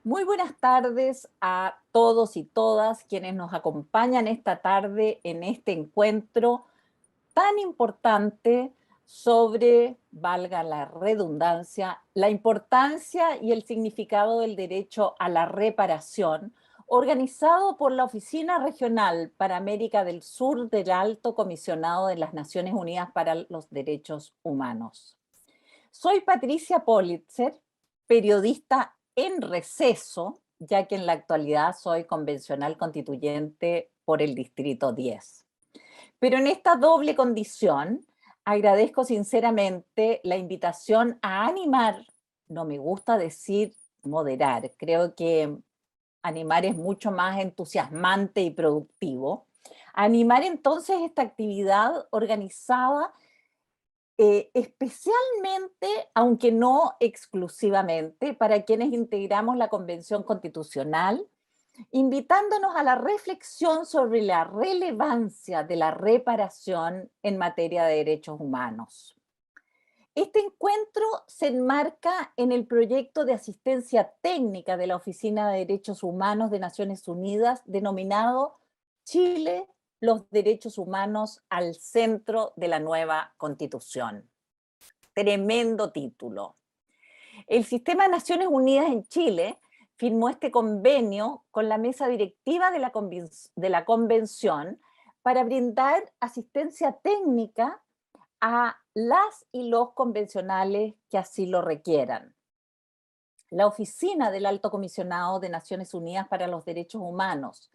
Muy buenas tardes a todos y todas quienes nos acompañan esta tarde en este encuentro tan importante sobre, valga la redundancia, la importancia y el significado del derecho a la reparación, organizado por la Oficina Regional para América del Sur del Alto Comisionado de las Naciones Unidas para los Derechos Humanos. Soy Patricia Politzer, periodista en receso, ya que en la actualidad soy convencional constituyente por el Distrito 10. Pero en esta doble condición, agradezco sinceramente la invitación a animar, no me gusta decir moderar, creo que animar es mucho más entusiasmante y productivo, animar entonces esta actividad organizada especialmente, aunque no exclusivamente, para quienes integramos la Convención Constitucional, invitándonos a la reflexión sobre la relevancia de la reparación en materia de derechos humanos. Este encuentro se enmarca en el proyecto de asistencia técnica de la Oficina de Derechos Humanos de Naciones Unidas, denominado Chile, los derechos humanos al centro de la nueva Constitución. Tremendo título. El Sistema de Naciones Unidas en Chile firmó este convenio con la mesa directiva de la convención para brindar asistencia técnica a las y los convencionales que así lo requieran. La Oficina del Alto Comisionado de Naciones Unidas para los Derechos Humanos,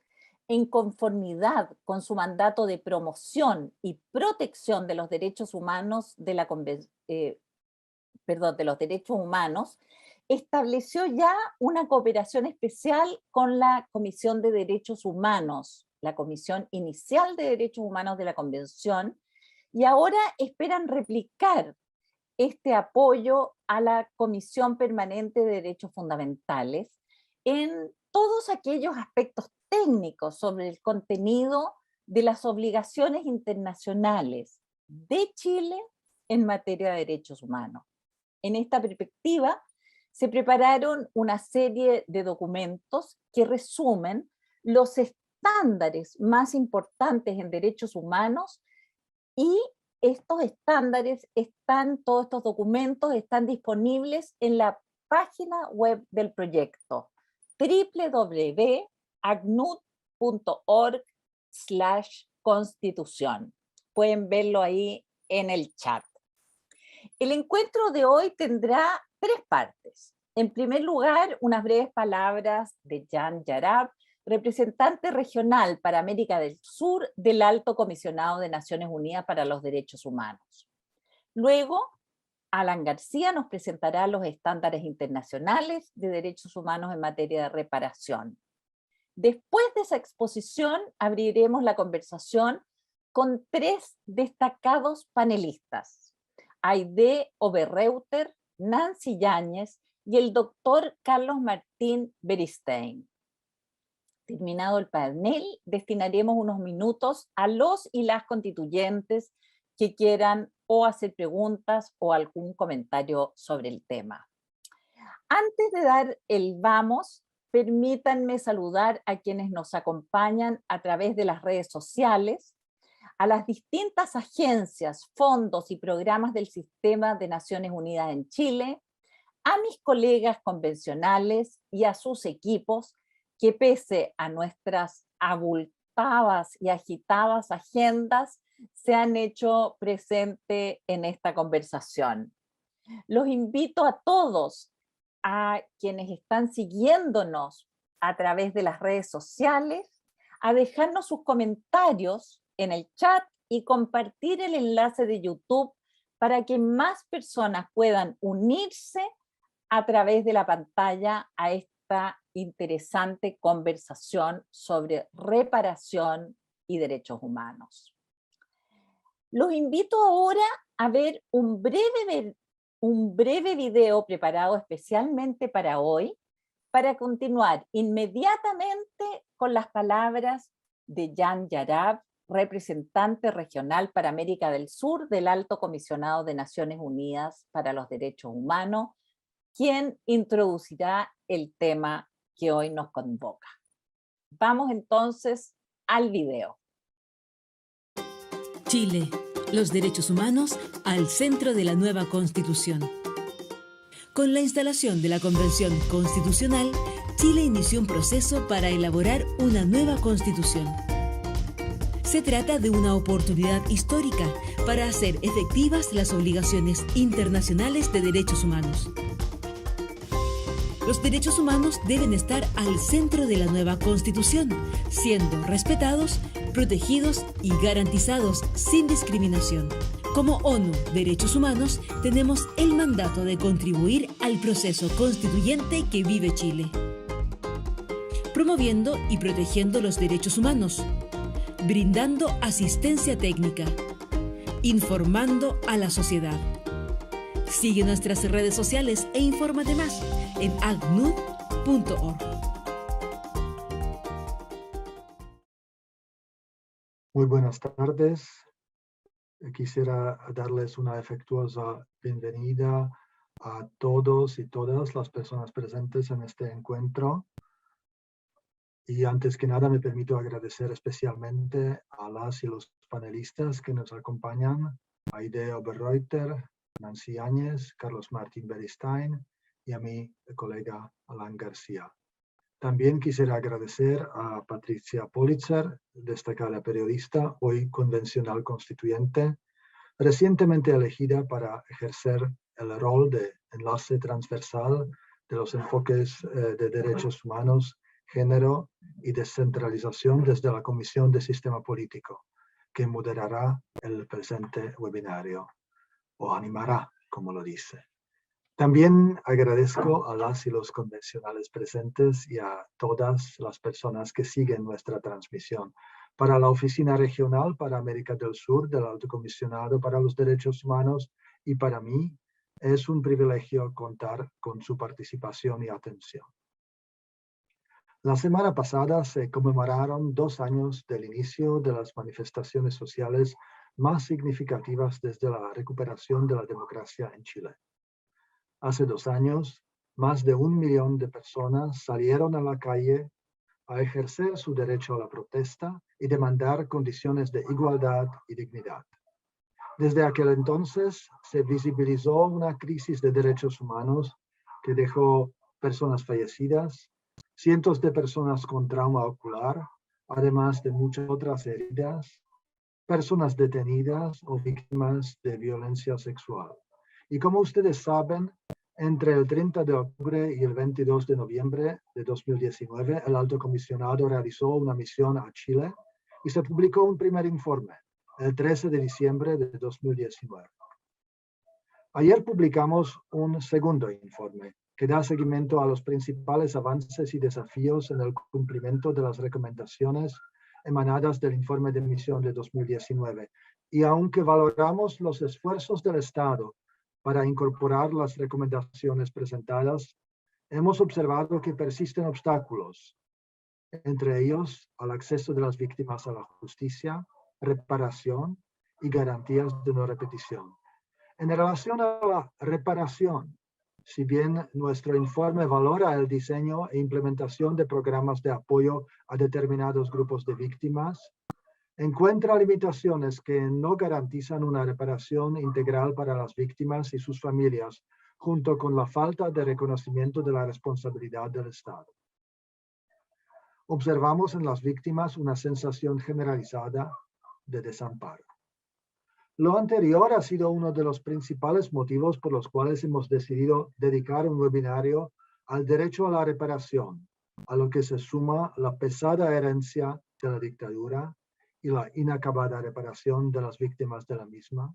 en conformidad con su mandato de promoción y protección de los derechos humanos de los derechos humanos, estableció ya una cooperación especial con la Comisión de Derechos Humanos, la Comisión Inicial de Derechos Humanos de la Convención, y ahora esperan replicar este apoyo a la Comisión Permanente de Derechos Fundamentales en todos aquellos aspectos técnicos sobre el contenido de las obligaciones internacionales de Chile en materia de derechos humanos. En esta perspectiva, se prepararon una serie de documentos que resumen los estándares más importantes en derechos humanos y estos estándares todos estos documentos están disponibles en la página web del proyecto www.acnud.org/constitución. Pueden verlo ahí en el chat. El encuentro de hoy tendrá tres partes. En primer lugar, unas breves palabras de Jan Yarab, representante regional para América del Sur del Alto Comisionado de Naciones Unidas para los Derechos Humanos. Luego, Alan García nos presentará los estándares internacionales de derechos humanos en materia de reparación. Después de esa exposición, abriremos la conversación con tres destacados panelistas: Aide Oberreuter, Nancy Yáñez y el doctor Carlos Martín Beristain. Terminado el panel, destinaremos unos minutos a los y las constituyentes que quieran o hacer preguntas o algún comentario sobre el tema. Antes de dar el vamos, permítanme saludar a quienes nos acompañan a través de las redes sociales, a las distintas agencias, fondos y programas del Sistema de Naciones Unidas en Chile, a mis colegas convencionales y a sus equipos que, pese a nuestras abultadas y agitadas agendas, se han hecho presente en esta conversación. Los invito a todos, a quienes están siguiéndonos a través de las redes sociales, a dejarnos sus comentarios en el chat y compartir el enlace de YouTube para que más personas puedan unirse a través de la pantalla a esta interesante conversación sobre reparación y derechos humanos. Los invito ahora a ver un breve video preparado especialmente para hoy, para continuar inmediatamente con las palabras de Jan Yarab, representante regional para América del Sur del Alto Comisionado de Naciones Unidas para los Derechos Humanos, quien introducirá el tema que hoy nos convoca. Vamos entonces al video. Chile, los derechos humanos al centro de la nueva Constitución. Con la instalación de la Convención Constitucional, Chile inició un proceso para elaborar una nueva Constitución. Se trata de una oportunidad histórica para hacer efectivas las obligaciones internacionales de derechos humanos. Los derechos humanos deben estar al centro de la nueva Constitución, siendo respetados, protegidos y garantizados sin discriminación. Como ONU Derechos Humanos, tenemos el mandato de contribuir al proceso constituyente que vive Chile, promoviendo y protegiendo los derechos humanos, brindando asistencia técnica, informando a la sociedad. Sigue nuestras redes sociales e infórmate más en acnud.org. Muy buenas tardes. Quisiera darles una afectuosa bienvenida a todos y todas las personas presentes en este encuentro. Y antes que nada me permito agradecer especialmente a las y los panelistas que nos acompañan, Aide Oberreuter, Nancy Áñez, Carlos Martín Beristain y a mi colega Alan García. También quisiera agradecer a Patricia Politzer, destacada periodista, hoy convencional constituyente, recientemente elegida para ejercer el rol de enlace transversal de los enfoques de derechos humanos, género y descentralización desde la Comisión de Sistema Político, que moderará el presente webinario, o animará, como lo dice. También agradezco a las y los convencionales presentes y a todas las personas que siguen nuestra transmisión. Para la Oficina Regional para América del Sur del Alto Comisionado para los Derechos Humanos y para mí es un privilegio contar con su participación y atención. La semana pasada se conmemoraron 2 años del inicio de las manifestaciones sociales más significativas desde la recuperación de la democracia en Chile. Hace 2 años, más de 1 millón de personas salieron a la calle a ejercer su derecho a la protesta y demandar condiciones de igualdad y dignidad. Desde aquel entonces se visibilizó una crisis de derechos humanos que dejó personas fallecidas, cientos de personas con trauma ocular, además de muchas otras heridas, personas detenidas o víctimas de violencia sexual. Y como ustedes saben, entre el 30 de octubre y el 22 de noviembre de 2019, el Alto Comisionado realizó una misión a Chile y se publicó un primer informe, el 13 de diciembre de 2019. Ayer publicamos un segundo informe que da seguimiento a los principales avances y desafíos en el cumplimiento de las recomendaciones emanadas del informe de misión de 2019. Y aunque valoramos los esfuerzos del Estado para incorporar las recomendaciones presentadas, hemos observado que persisten obstáculos, entre ellos al acceso de las víctimas a la justicia, reparación y garantías de no repetición. En relación a la reparación, si bien nuestro informe valora el diseño e implementación de programas de apoyo a determinados grupos de víctimas, encuentra limitaciones que no garantizan una reparación integral para las víctimas y sus familias, junto con la falta de reconocimiento de la responsabilidad del Estado. Observamos en las víctimas una sensación generalizada de desamparo. Lo anterior ha sido uno de los principales motivos por los cuales hemos decidido dedicar un webinario al derecho a la reparación, a lo que se suma la pesada herencia de la dictadura y la inacabada reparación de las víctimas de la misma,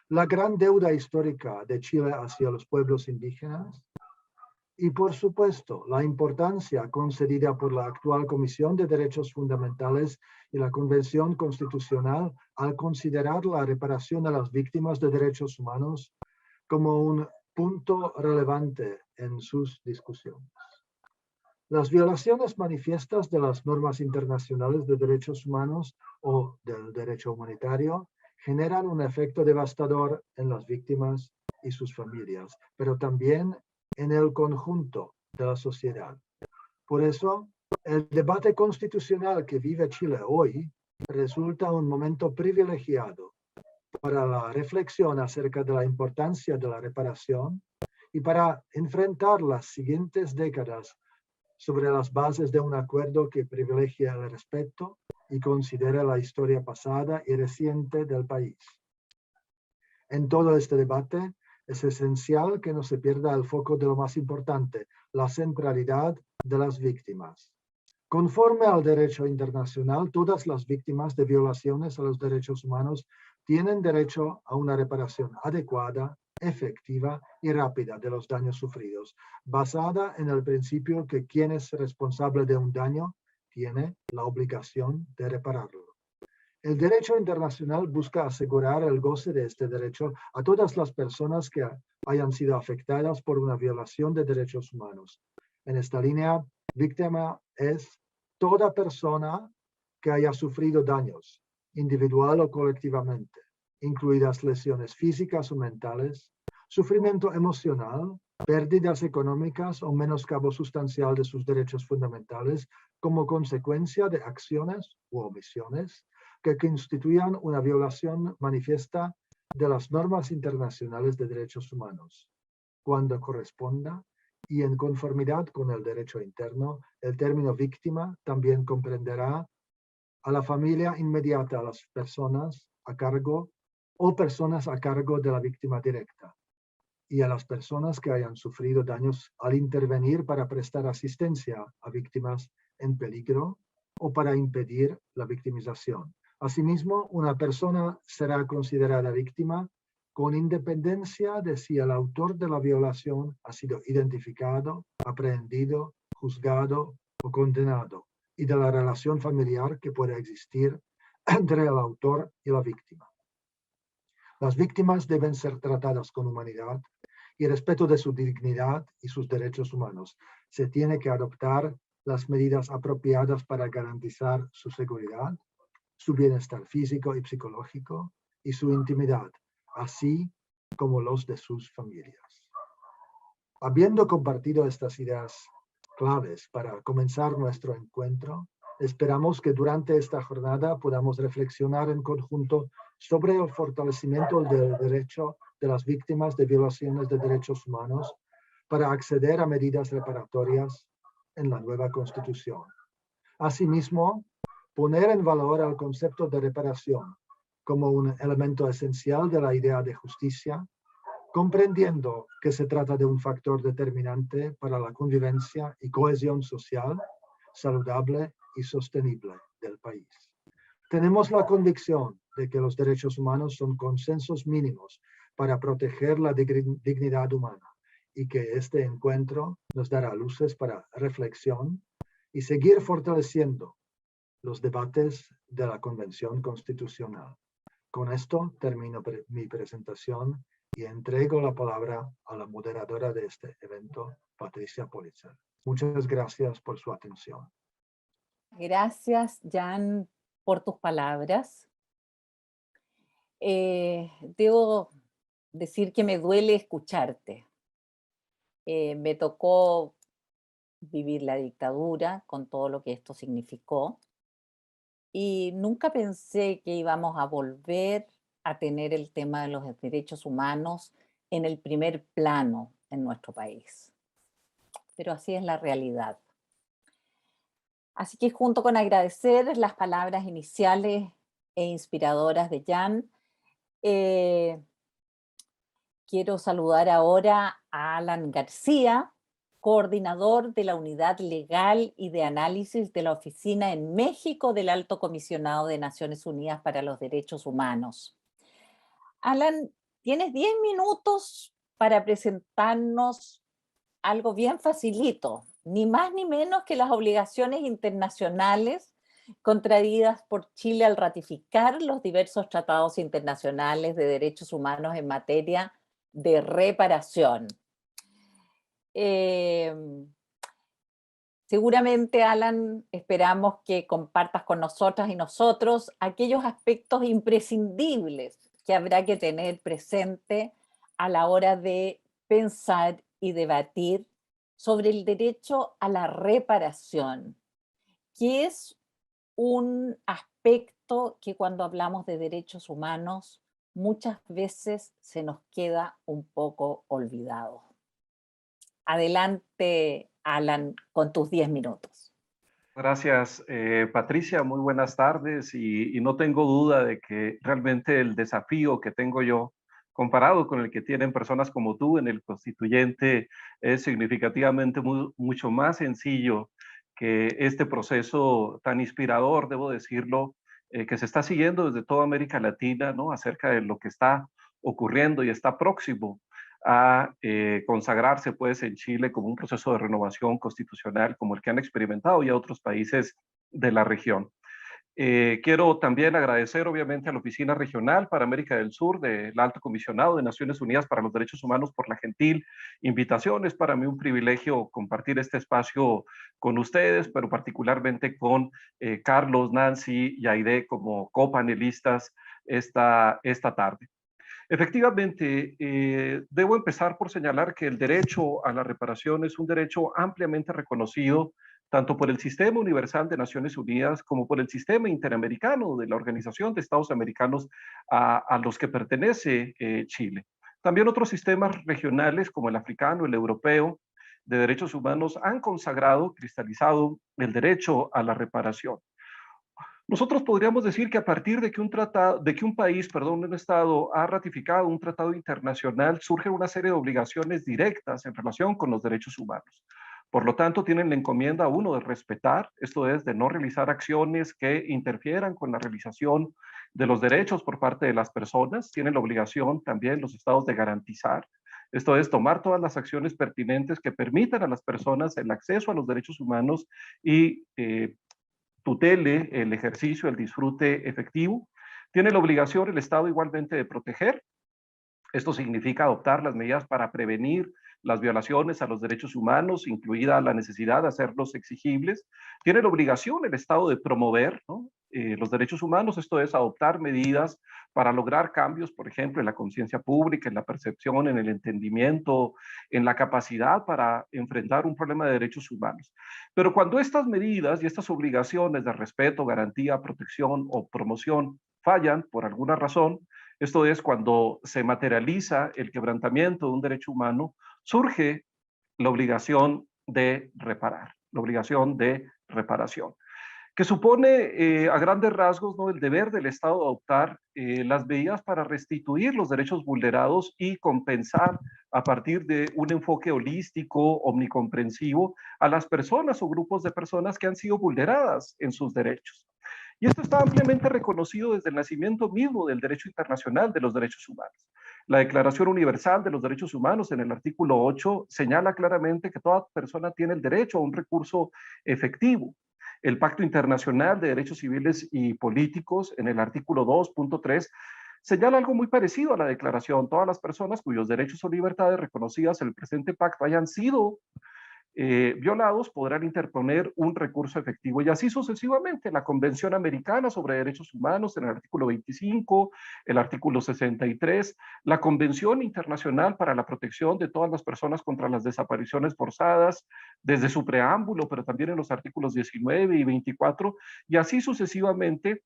la gran deuda histórica de Chile hacia los pueblos indígenas y, por supuesto, la importancia concedida por la actual Comisión de Derechos Fundamentales y la Convención Constitucional al considerar la reparación a las víctimas de derechos humanos como un punto relevante en sus discusiones. Las violaciones manifiestas de las normas internacionales de derechos humanos o del derecho humanitario generan un efecto devastador en las víctimas y sus familias, pero también en el conjunto de la sociedad. Por eso, el debate constitucional que vive Chile hoy resulta un momento privilegiado para la reflexión acerca de la importancia de la reparación y para enfrentar las siguientes décadas sobre las bases de un acuerdo que privilegia el respeto y considera la historia pasada y reciente del país. En todo este debate es esencial que no se pierda el foco de lo más importante, la centralidad de las víctimas. Conforme al derecho internacional, todas las víctimas de violaciones a los derechos humanos tienen derecho a una reparación adecuada, efectiva y rápida de los daños sufridos, basada en el principio que quien es responsable de un daño tiene la obligación de repararlo. El derecho internacional busca asegurar el goce de este derecho a todas las personas que hayan sido afectadas por una violación de derechos humanos. En esta línea, víctima es toda persona que haya sufrido daños, individual o colectivamente, incluidas lesiones físicas o mentales, sufrimiento emocional, pérdidas económicas o menoscabo sustancial de sus derechos fundamentales como consecuencia de acciones u omisiones que constituyan una violación manifiesta de las normas internacionales de derechos humanos. Cuando corresponda y en conformidad con el derecho interno, el término víctima también comprenderá a la familia inmediata, a las personas a cargo o personas a cargo de la víctima directa y a las personas que hayan sufrido daños al intervenir para prestar asistencia a víctimas en peligro o para impedir la victimización. Asimismo, una persona será considerada víctima con independencia de si el autor de la violación ha sido identificado, aprehendido, juzgado o condenado, y de la relación familiar que pueda existir entre el autor y la víctima. Las víctimas deben ser tratadas con humanidad y respeto de su dignidad y sus derechos humanos. Se tiene que adoptar las medidas apropiadas para garantizar su seguridad, su bienestar físico y psicológico y su intimidad, así como los de sus familias. Habiendo compartido estas ideas claves para comenzar nuestro encuentro, esperamos que durante esta jornada podamos reflexionar en conjunto sobre el fortalecimiento del derecho de las víctimas de violaciones de derechos humanos para acceder a medidas reparatorias en la nueva Constitución. Asimismo, poner en valor el concepto de reparación como un elemento esencial de la idea de justicia, comprendiendo que se trata de un factor determinante para la convivencia y cohesión social, saludable y sostenible del país. Tenemos la convicción de que los derechos humanos son consensos mínimos para proteger la dignidad humana y que este encuentro nos dará luces para reflexión y seguir fortaleciendo los debates de la Convención Constitucional. Con esto termino mi presentación y entrego la palabra a la moderadora de este evento, Patricia Politzer. Muchas gracias por su atención. Gracias, Jan, por tus palabras. Debo decir que me duele escucharte. Me tocó vivir la dictadura con todo lo que esto significó. Y nunca pensé que íbamos a volver a tener el tema de los derechos humanos en el primer plano en nuestro país. Pero así es la realidad. Así que junto con agradecer las palabras iniciales e inspiradoras de Jan, quiero saludar ahora a Alan García, coordinador de la Unidad Legal y de Análisis de la Oficina en México del Alto Comisionado de Naciones Unidas para los Derechos Humanos. Alan, tienes 10 minutos para presentarnos algo bien facilito, ni más ni menos que las obligaciones internacionales contraídas por Chile al ratificar los diversos tratados internacionales de derechos humanos en materia de reparación. Seguramente, Alan, esperamos que compartas con nosotras y nosotros aquellos aspectos imprescindibles que habrá que tener presente a la hora de pensar y debatir sobre el derecho a la reparación, que es un aspecto que cuando hablamos de derechos humanos muchas veces se nos queda un poco olvidado. Adelante, Alan, con tus 10 minutos. Gracias, Patricia. Muy buenas tardes y no tengo duda de que realmente el desafío que tengo yo, comparado con el que tienen personas como tú en el constituyente, es significativamente mucho más sencillo que este proceso tan inspirador, debo decirlo, que se está siguiendo desde toda América Latina, ¿no? Acerca de lo que está ocurriendo y está próximo a consagrarse pues en Chile como un proceso de renovación constitucional como el que han experimentado ya otros países de la región. Quiero también agradecer obviamente a la Oficina Regional para América del Sur del Alto Comisionado de Naciones Unidas para los Derechos Humanos por la gentil invitación. Es para mí un privilegio compartir este espacio con ustedes, pero particularmente con Carlos, Nancy y Aide como copanelistas esta tarde. Efectivamente, debo empezar por señalar que el derecho a la reparación es un derecho ampliamente reconocido tanto por el Sistema Universal de Naciones Unidas como por el Sistema Interamericano de la Organización de Estados Americanos a los que pertenece Chile. También otros sistemas regionales como el africano, el europeo, de derechos humanos han consagrado, cristalizado el derecho a la reparación. Nosotros podríamos decir que a partir de que un país, un Estado, ha ratificado un tratado internacional, surge una serie de obligaciones directas en relación con los derechos humanos. Por lo tanto, tienen la encomienda uno de respetar, esto es, de no realizar acciones que interfieran con la realización de los derechos por parte de las personas. Tienen la obligación también los Estados de garantizar, esto es, tomar todas las acciones pertinentes que permitan a las personas el acceso a los derechos humanos y tutele el ejercicio, el disfrute efectivo. Tiene la obligación el Estado igualmente de proteger. Esto significa adoptar las medidas para prevenir las violaciones a los derechos humanos, incluida la necesidad de hacerlos exigibles. Tiene la obligación el Estado de promover, ¿no? Los derechos humanos, esto es, adoptar medidas para lograr cambios, por ejemplo, en la conciencia pública, en la percepción, en el entendimiento, en la capacidad para enfrentar un problema de derechos humanos. Pero cuando estas medidas y estas obligaciones de respeto, garantía, protección o promoción fallan por alguna razón, esto es, cuando se materializa el quebrantamiento de un derecho humano, surge la obligación de reparar, la obligación de reparación, que supone a grandes rasgos, ¿no?, el deber del Estado de adoptar las medidas para restituir los derechos vulnerados y compensar a partir de un enfoque holístico, omnicomprensivo, a las personas o grupos de personas que han sido vulneradas en sus derechos. Y esto está ampliamente reconocido desde el nacimiento mismo del derecho internacional de los derechos humanos. La Declaración Universal de los Derechos Humanos en el artículo 8 señala claramente que toda persona tiene el derecho a un recurso efectivo. El Pacto Internacional de Derechos Civiles y Políticos en el artículo 2.3 señala algo muy parecido a la declaración. Todas las personas cuyos derechos o libertades reconocidas en el presente pacto hayan sido violados podrán interponer un recurso efectivo y así sucesivamente. La Convención Americana sobre Derechos Humanos en el artículo 25, el artículo 63, la Convención Internacional para la Protección de todas las personas contra las desapariciones forzadas desde su preámbulo, pero también en los artículos 19 y 24 y así sucesivamente.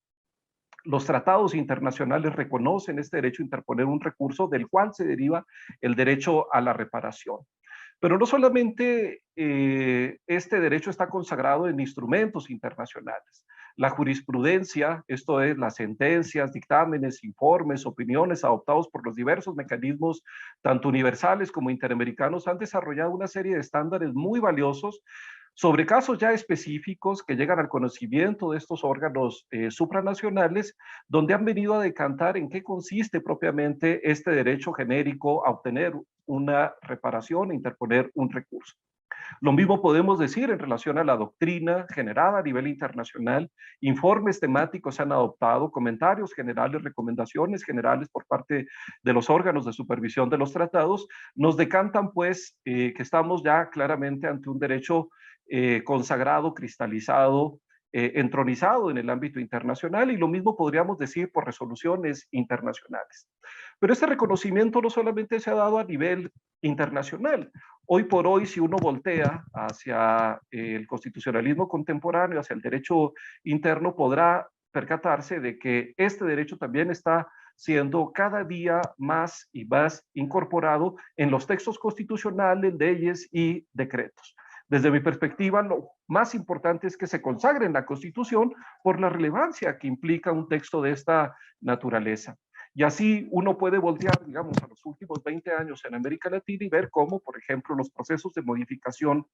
Los tratados internacionales reconocen este derecho a interponer un recurso del cual se deriva el derecho a la reparación. Pero no solamente este derecho está consagrado en instrumentos internacionales. La jurisprudencia, esto es, las sentencias, dictámenes, informes, opiniones adoptados por los diversos mecanismos, tanto universales como interamericanos, han desarrollado una serie de estándares muy valiosos sobre casos ya específicos que llegan al conocimiento de estos órganos supranacionales, donde han venido a decantar en qué consiste propiamente este derecho genérico a obtener una reparación e interponer un recurso. Lo mismo podemos decir en relación a la doctrina generada a nivel internacional. Informes temáticos se han adoptado, comentarios generales, recomendaciones generales por parte de los órganos de supervisión de los tratados, nos decantan pues que estamos ya claramente ante un derecho consagrado, cristalizado, entronizado en el ámbito internacional, y lo mismo podríamos decir por resoluciones internacionales. Pero este reconocimiento no solamente se ha dado a nivel internacional. Hoy por hoy, si uno voltea hacia el constitucionalismo contemporáneo, hacia el derecho interno, podrá percatarse de que este derecho también está siendo cada día más y más incorporado en los textos constitucionales, leyes y decretos. Desde mi perspectiva, lo más importante es que se consagre en la Constitución por la relevancia que implica un texto de esta naturaleza. Y así uno puede voltear, digamos, a los últimos 20 años en América Latina y ver cómo, por ejemplo, los procesos de modificación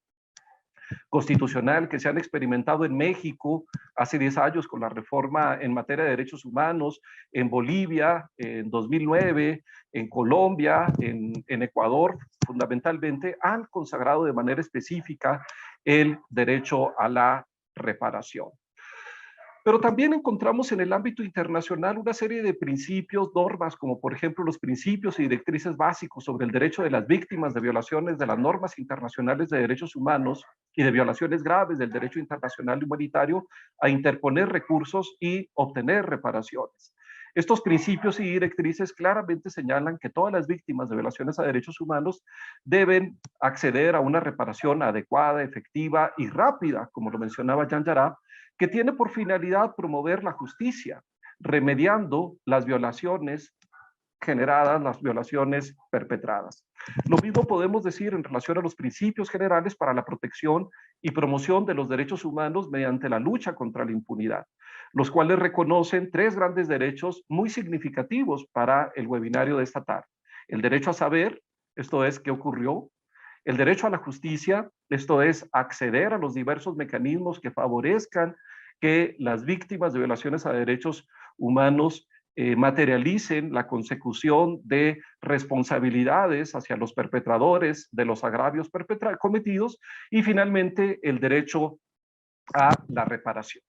constitucional que se han experimentado en México hace 10 años con la reforma en materia de derechos humanos, en Bolivia en 2009, en Colombia, en Ecuador, fundamentalmente han consagrado de manera específica el derecho a la reparación. Pero también encontramos en el ámbito internacional una serie de principios, normas, como por ejemplo los principios y directrices básicos sobre el derecho de las víctimas de violaciones de las normas internacionales de derechos humanos y de violaciones graves del derecho internacional humanitario a interponer recursos y obtener reparaciones. Estos principios y directrices claramente señalan que todas las víctimas de violaciones a derechos humanos deben acceder a una reparación adecuada, efectiva y rápida, como lo mencionaba Jan Yarab, que tiene por finalidad promover la justicia, remediando las violaciones generadas, las violaciones perpetradas. Lo mismo podemos decir en relación a los principios generales para la protección y promoción de los derechos humanos mediante la lucha contra la impunidad, los cuales reconocen 3 grandes derechos muy significativos para el webinario de esta tarde. El derecho a saber, esto es, ¿qué ocurrió? El derecho a la justicia, esto es, acceder a los diversos mecanismos que favorezcan que las víctimas de violaciones a derechos humanos materialicen la consecución de responsabilidades hacia los perpetradores de los agravios cometidos, y finalmente el derecho a la reparación.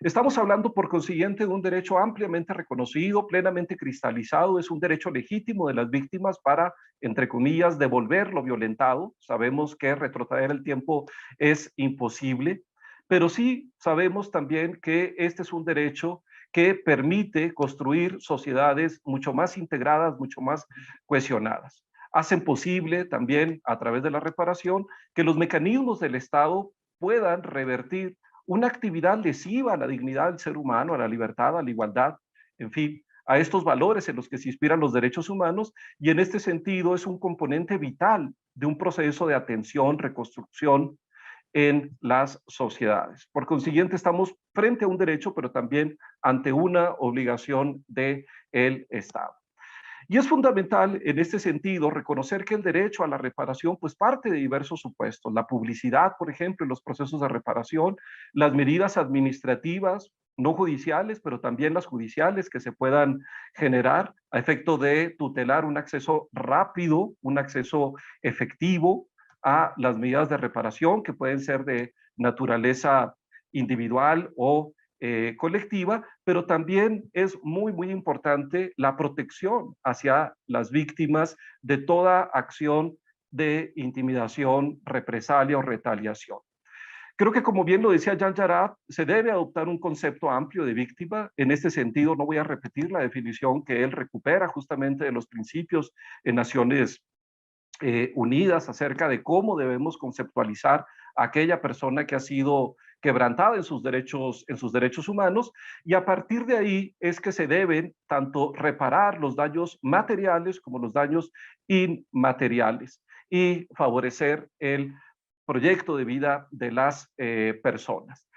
Estamos hablando, por consiguiente, de un derecho ampliamente reconocido, plenamente cristalizado. Es un derecho legítimo de las víctimas para, entre comillas, devolver lo violentado. Sabemos que retroceder el tiempo es imposible, pero sí sabemos también que este es un derecho que permite construir sociedades mucho más integradas, mucho más cohesionadas. Hacen posible también, a través de la reparación, que los mecanismos del Estado puedan revertir una actividad lesiva a la dignidad del ser humano, a la libertad, a la igualdad, en fin, a estos valores en los que se inspiran los derechos humanos, y en este sentido es un componente vital de un proceso de atención, reconstrucción en las sociedades. Por consiguiente, estamos frente a un derecho, pero también ante una obligación del Estado. Y es fundamental en este sentido reconocer que el derecho a la reparación pues parte de diversos supuestos, la publicidad, por ejemplo, en los procesos de reparación, las medidas administrativas, no judiciales, pero también las judiciales que se puedan generar a efecto de tutelar un acceso rápido, un acceso efectivo a las medidas de reparación que pueden ser de naturaleza individual o colectiva, pero también es muy, muy importante la protección hacia las víctimas de toda acción de intimidación, represalia o retaliación. Creo que, como bien lo decía Jan Yarab, se debe adoptar un concepto amplio de víctima. En este sentido, no voy a repetir la definición que él recupera justamente de los principios en Naciones Unidas acerca de cómo debemos conceptualizar a aquella persona que ha sido quebrantada en sus derechos humanos, y a partir de ahí es que se deben tanto reparar los daños materiales como los daños inmateriales y favorecer el proyecto de vida de las personas.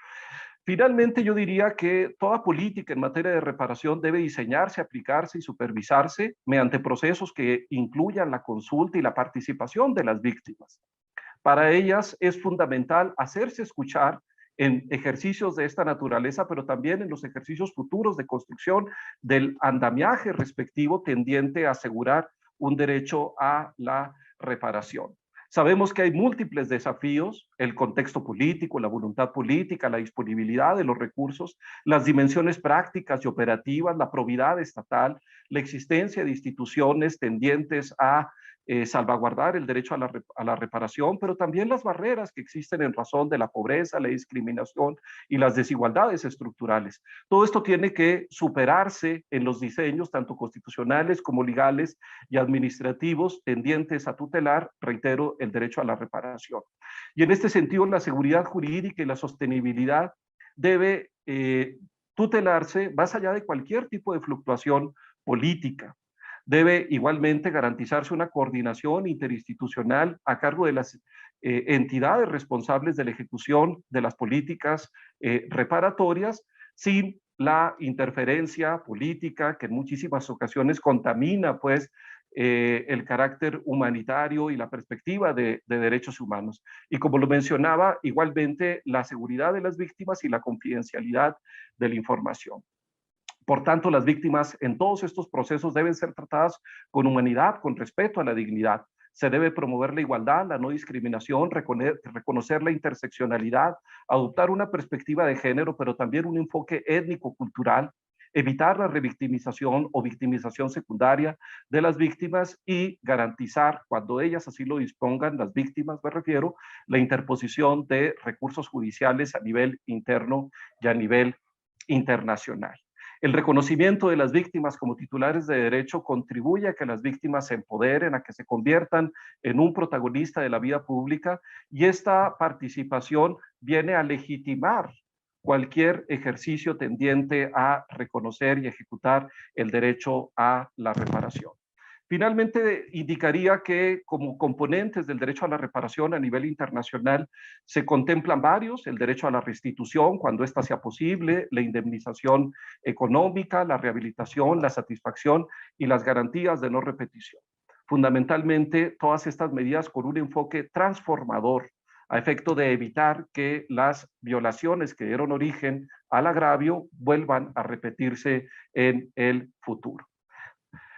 Finalmente, yo diría que toda política en materia de reparación debe diseñarse, aplicarse y supervisarse mediante procesos que incluyan la consulta y la participación de las víctimas. Para ellas es fundamental hacerse escuchar en ejercicios de esta naturaleza, pero también en los ejercicios futuros de construcción del andamiaje respectivo tendiente a asegurar un derecho a la reparación. Sabemos que hay múltiples desafíos: el contexto político, la voluntad política, la disponibilidad de los recursos, las dimensiones prácticas y operativas, la probidad estatal, la existencia de instituciones tendientes a salvaguardar el derecho a la reparación, pero también las barreras que existen en razón de la pobreza, la discriminación y las desigualdades estructurales. Todo esto tiene que superarse en los diseños tanto constitucionales como legales y administrativos tendientes a tutelar, reitero, el derecho a la reparación. Y en este sentido, la seguridad jurídica y la sostenibilidad debe tutelarse más allá de cualquier tipo de fluctuación política. Debe igualmente garantizarse una coordinación interinstitucional a cargo de las entidades responsables de la ejecución de las políticas reparatorias, sin la interferencia política que en muchísimas ocasiones contamina pues el carácter humanitario y la perspectiva de derechos humanos. Y como lo mencionaba, igualmente la seguridad de las víctimas y la confidencialidad de la información. Por tanto, las víctimas en todos estos procesos deben ser tratadas con humanidad, con respeto a la dignidad. Se debe promover la igualdad, la no discriminación, reconocer la interseccionalidad, adoptar una perspectiva de género, pero también un enfoque étnico-cultural, evitar la revictimización o victimización secundaria de las víctimas y garantizar, cuando ellas así lo dispongan, las víctimas me refiero, la interposición de recursos judiciales a nivel interno y a nivel internacional. El reconocimiento de las víctimas como titulares de derecho contribuye a que las víctimas se empoderen, a que se conviertan en un protagonista de la vida pública, y esta participación viene a legitimar cualquier ejercicio tendiente a reconocer y ejecutar el derecho a la reparación. Finalmente, indicaría que como componentes del derecho a la reparación a nivel internacional se contemplan varios: el derecho a la restitución cuando ésta sea posible, la indemnización económica, la rehabilitación, la satisfacción y las garantías de no repetición. Fundamentalmente, todas estas medidas con un enfoque transformador a efecto de evitar que las violaciones que dieron origen al agravio vuelvan a repetirse en el futuro.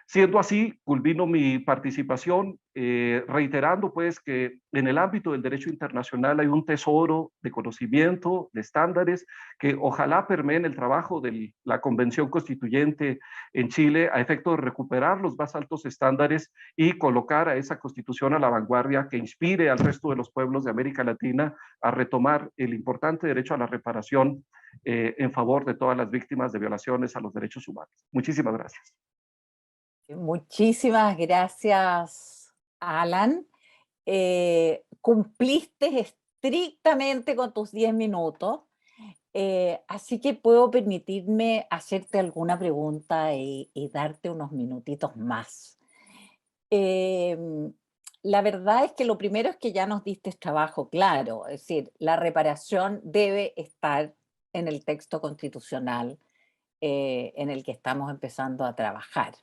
Siendo así, culmino mi participación reiterando pues que en el ámbito del derecho internacional hay un tesoro de conocimiento, de estándares, que ojalá permeen el trabajo de la Convención Constituyente en Chile a efecto de recuperar los más altos estándares y colocar a esa Constitución a la vanguardia, que inspire al resto de los pueblos de América Latina a retomar el importante derecho a la reparación en favor de todas las víctimas de violaciones a los derechos humanos. Muchísimas gracias. Muchísimas gracias, Alan. Cumpliste estrictamente con tus 10 minutos, así que puedo permitirme hacerte alguna pregunta y darte unos minutitos más. La verdad es que lo primero es que ya nos diste trabajo claro, es decir, la reparación debe estar en el texto constitucional en el que estamos empezando a trabajar.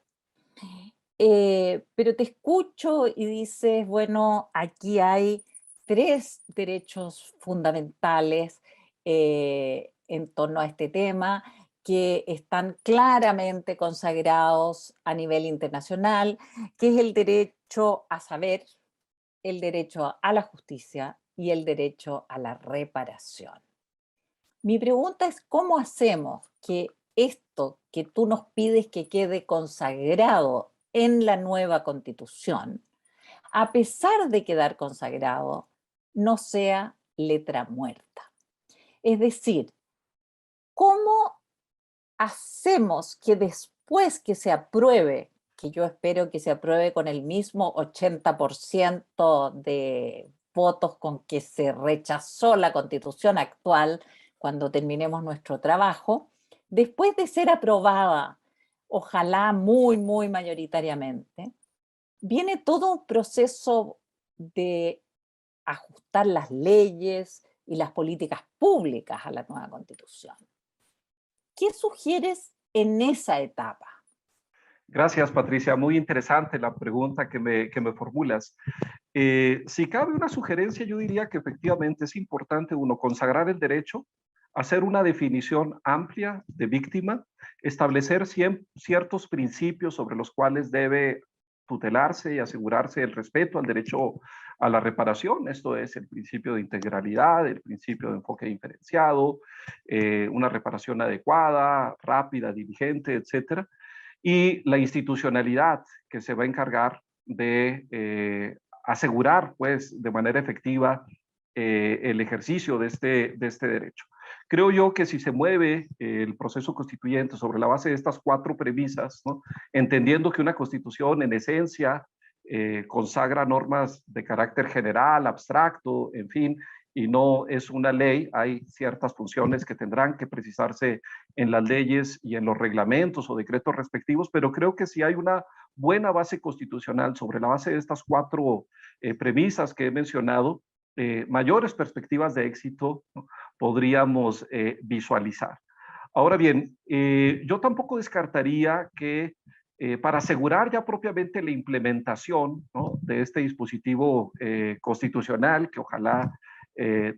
Pero te escucho y dices, bueno, aquí hay 3 derechos fundamentales en torno a este tema que están claramente consagrados a nivel internacional, que es el derecho a saber, el derecho a la justicia y el derecho a la reparación. Mi pregunta es, ¿cómo hacemos que esto que tú nos pides que quede consagrado en la nueva Constitución, a pesar de quedar consagrado, no sea letra muerta? Es decir, ¿cómo hacemos que después que se apruebe, que yo espero que se apruebe con el mismo 80% de votos con que se rechazó la Constitución actual cuando terminemos nuestro trabajo, después de ser aprobada, ojalá muy, muy mayoritariamente, viene todo un proceso de ajustar las leyes y las políticas públicas a la nueva Constitución? ¿Qué sugieres en esa etapa? Gracias, Patricia. Muy interesante la pregunta que me formulas. Si cabe una sugerencia, yo diría que efectivamente es importante, uno, consagrar el derecho, hacer una definición amplia de víctima, establecer ciertos principios sobre los cuales debe tutelarse y asegurarse el respeto al derecho a la reparación. Esto es el principio de integralidad, el principio de enfoque diferenciado, una reparación adecuada, rápida, diligente, etcétera. Y la institucionalidad que se va a encargar de asegurar, pues, de manera efectiva el ejercicio de este derecho. Creo yo que si se mueve el proceso constituyente sobre la base de estas 4 premisas, ¿no? Entendiendo que una constitución en esencia consagra normas de carácter general, abstracto, en fin, y no es una ley, hay ciertas funciones que tendrán que precisarse en las leyes y en los reglamentos o decretos respectivos, pero creo que si hay una buena base constitucional sobre la base de estas 4 premisas que he mencionado, mayores perspectivas de éxito, ¿no? Podríamos visualizar. Ahora bien, yo tampoco descartaría que para asegurar ya propiamente la implementación, ¿no?, de este dispositivo constitucional, que ojalá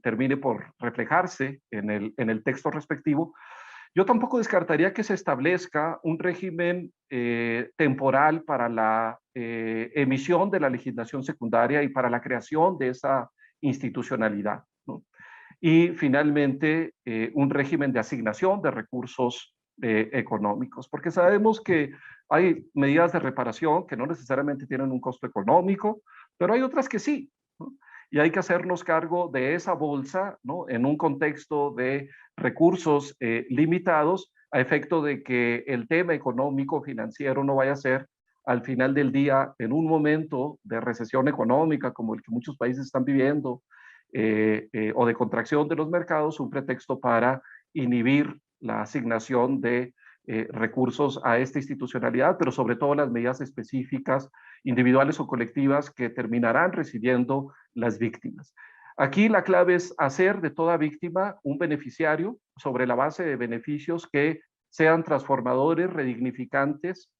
termine por reflejarse en el texto respectivo, yo tampoco descartaría que se establezca un régimen temporal para la emisión de la legislación secundaria y para la creación de esa institucionalidad, ¿no? Y finalmente, un régimen de asignación de recursos económicos, porque sabemos que hay medidas de reparación que no necesariamente tienen un costo económico, pero hay otras que sí, ¿no? Y hay que hacernos cargo de esa bolsa, ¿no?, en un contexto de recursos limitados, a efecto de que el tema económico financiero no vaya a ser al final del día, en un momento de recesión económica como el que muchos países están viviendo, o de contracción de los mercados, un pretexto para inhibir la asignación de recursos a esta institucionalidad, pero sobre todo las medidas específicas, individuales o colectivas, que terminarán recibiendo las víctimas. Aquí la clave es hacer de toda víctima un beneficiario sobre la base de beneficios que sean transformadores, redignificantes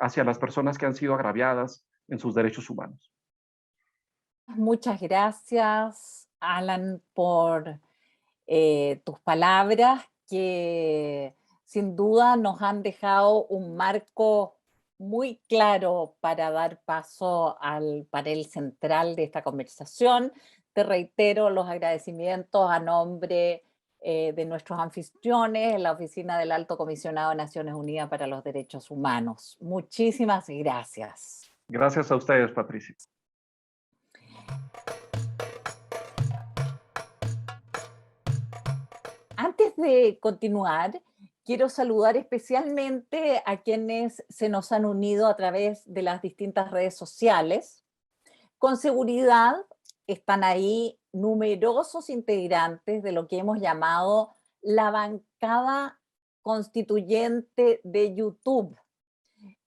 hacia las personas que han sido agraviadas en sus derechos humanos. Muchas gracias, Alan, por tus palabras que sin duda nos han dejado un marco muy claro para dar paso al panel central de esta conversación. Te reitero los agradecimientos a nombre de nuestros anfitriones en la Oficina del Alto Comisionado de Naciones Unidas para los Derechos Humanos. Muchísimas gracias. Gracias a ustedes, Patricia. Antes de continuar, quiero saludar especialmente a quienes se nos han unido a través de las distintas redes sociales. Con seguridad están ahí numerosos integrantes de lo que hemos llamado la bancada constituyente de YouTube,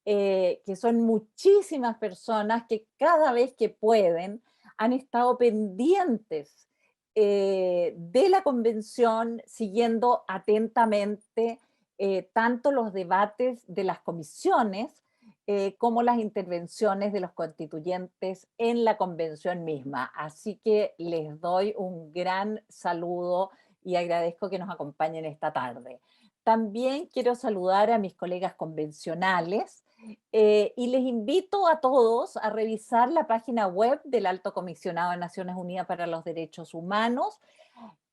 que son muchísimas personas que cada vez que pueden han estado pendientes de la convención, siguiendo atentamente tanto los debates de las comisiones como las intervenciones de los constituyentes en la convención misma. Así que les doy un gran saludo y agradezco que nos acompañen esta tarde. También quiero saludar a mis colegas convencionales y les invito a todos a revisar la página web del Alto Comisionado de Naciones Unidas para los Derechos Humanos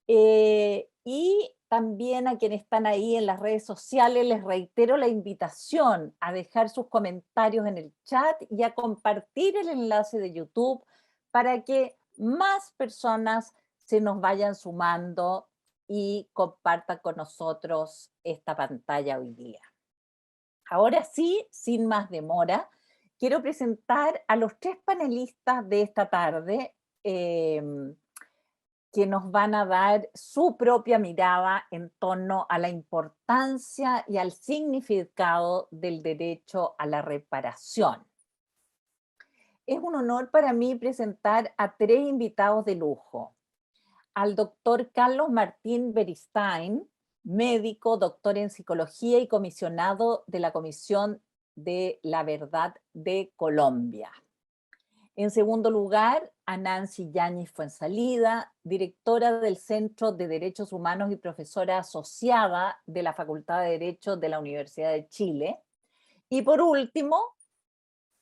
y también a quienes están ahí en las redes sociales les reitero la invitación a dejar sus comentarios en el chat y a compartir el enlace de YouTube para que más personas se nos vayan sumando y compartan con nosotros esta pantalla hoy día. Ahora sí, sin más demora, quiero presentar a los 3 panelistas de esta tarde que nos van a dar su propia mirada en torno a la importancia y al significado del derecho a la reparación. Es un honor para mí presentar a 3 invitados de lujo. Al doctor Carlos Martín Beristain, médico, doctor en psicología y comisionado de la Comisión de la Verdad de Colombia. En segundo lugar, a Nancy Yáñez Fuensalida, directora del Centro de Derechos Humanos y profesora asociada de la Facultad de Derecho de la Universidad de Chile. Y por último,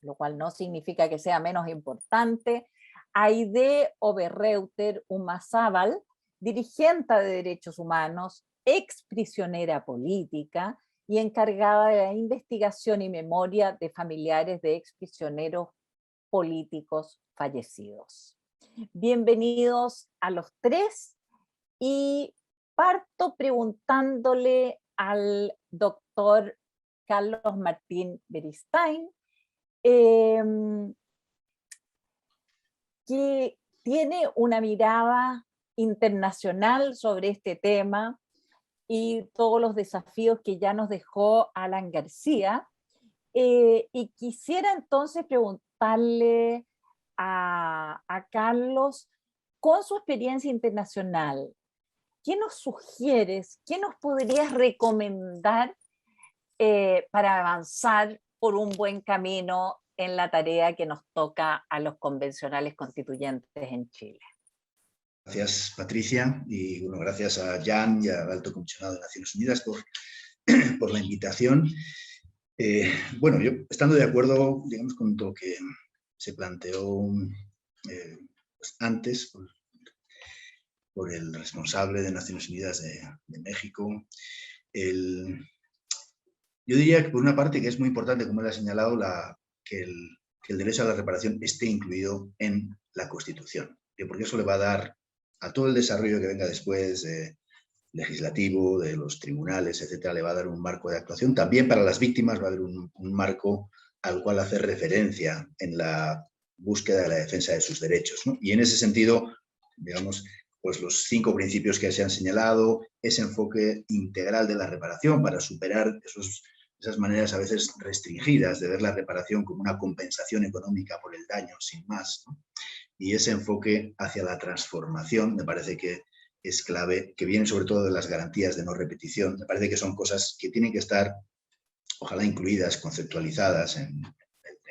lo cual no significa que sea menos importante, Aide Oberreuter Umazábal, dirigente de Derechos Humanos, exprisionera política y encargada de la investigación y memoria de familiares de exprisioneros políticos fallecidos. Bienvenidos a los tres y parto preguntándole al doctor Carlos Martín Beristain, que tiene una mirada internacional sobre este tema y todos los desafíos que ya nos dejó Alan García. Y quisiera entonces preguntarle a Carlos, con su experiencia internacional, ¿qué nos sugieres, qué nos podrías recomendar para avanzar por un buen camino en la tarea que nos toca a los convencionales constituyentes en Chile? Gracias, Patricia, y bueno, gracias a Jan y al Alto Comisionado de Naciones Unidas por la invitación. Bueno, yo estando de acuerdo, digamos, con lo que se planteó pues antes por el responsable de Naciones Unidas de México, yo diría que por una parte que es muy importante, como él ha señalado, que el derecho a la reparación esté incluido en la Constitución, porque eso le va a dar a todo el desarrollo que venga después, legislativo, de los tribunales, etcétera, le va a dar un marco de actuación. También para las víctimas va a haber un marco al cual hacer referencia en la búsqueda de la defensa de sus derechos, ¿no? Y en ese sentido, digamos, pues los 5 principios que se han señalado, ese enfoque integral de la reparación para superar esas maneras a veces restringidas de ver la reparación como una compensación económica por el daño, sin más, ¿no? Y ese enfoque hacia la transformación me parece que es clave, que viene sobre todo de las garantías de no repetición. Me parece que son cosas que tienen que estar, ojalá, incluidas, conceptualizadas en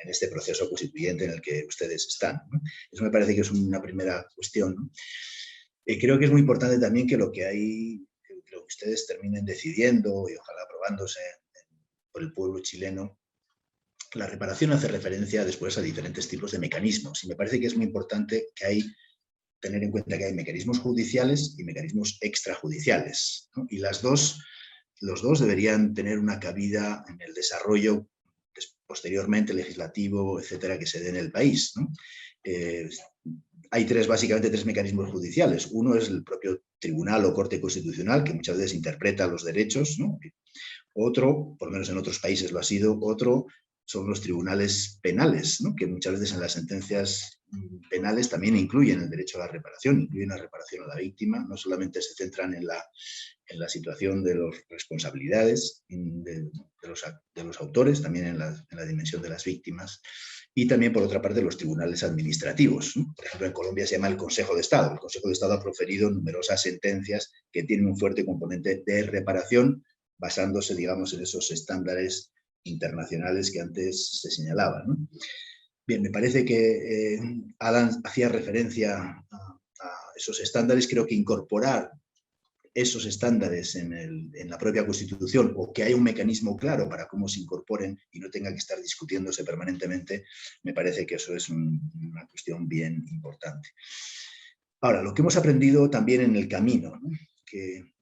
este proceso constituyente en el que ustedes están, ¿no? Eso me parece que es una primera cuestión, ¿no? Creo que es muy importante también que lo que ustedes terminen decidiendo y ojalá aprobándose por el pueblo chileno, la reparación hace referencia después a diferentes tipos de mecanismos, y me parece que es muy importante tener en cuenta que hay mecanismos judiciales y mecanismos extrajudiciales, ¿no? Y los dos deberían tener una cabida en el desarrollo posteriormente legislativo, etcétera, que se dé en el país, ¿no? Hay básicamente tres mecanismos judiciales. Uno es el propio tribunal o corte constitucional, que muchas veces interpreta los derechos, ¿no? Otro, por lo menos en otros países lo ha sido, otro son los tribunales penales, ¿no? Que muchas veces en las sentencias penales también incluyen el derecho a la reparación, incluyen la reparación a la víctima, no solamente se centran en la situación de las responsabilidades de los autores, también en la dimensión de las víctimas, y también, por otra parte, los tribunales administrativos, ¿no? Por ejemplo, en Colombia se llama el Consejo de Estado. El Consejo de Estado ha proferido numerosas sentencias que tienen un fuerte componente de reparación, basándose, digamos, en esos estándares internacionales que antes se señalaban, ¿no? Bien, me parece que Alan hacía referencia a esos estándares. Creo que incorporar esos estándares en la propia Constitución, o que haya un mecanismo claro para cómo se incorporen y no tenga que estar discutiéndose permanentemente, me parece que eso es una cuestión bien importante. Ahora, lo que hemos aprendido también en el camino, ¿no? Que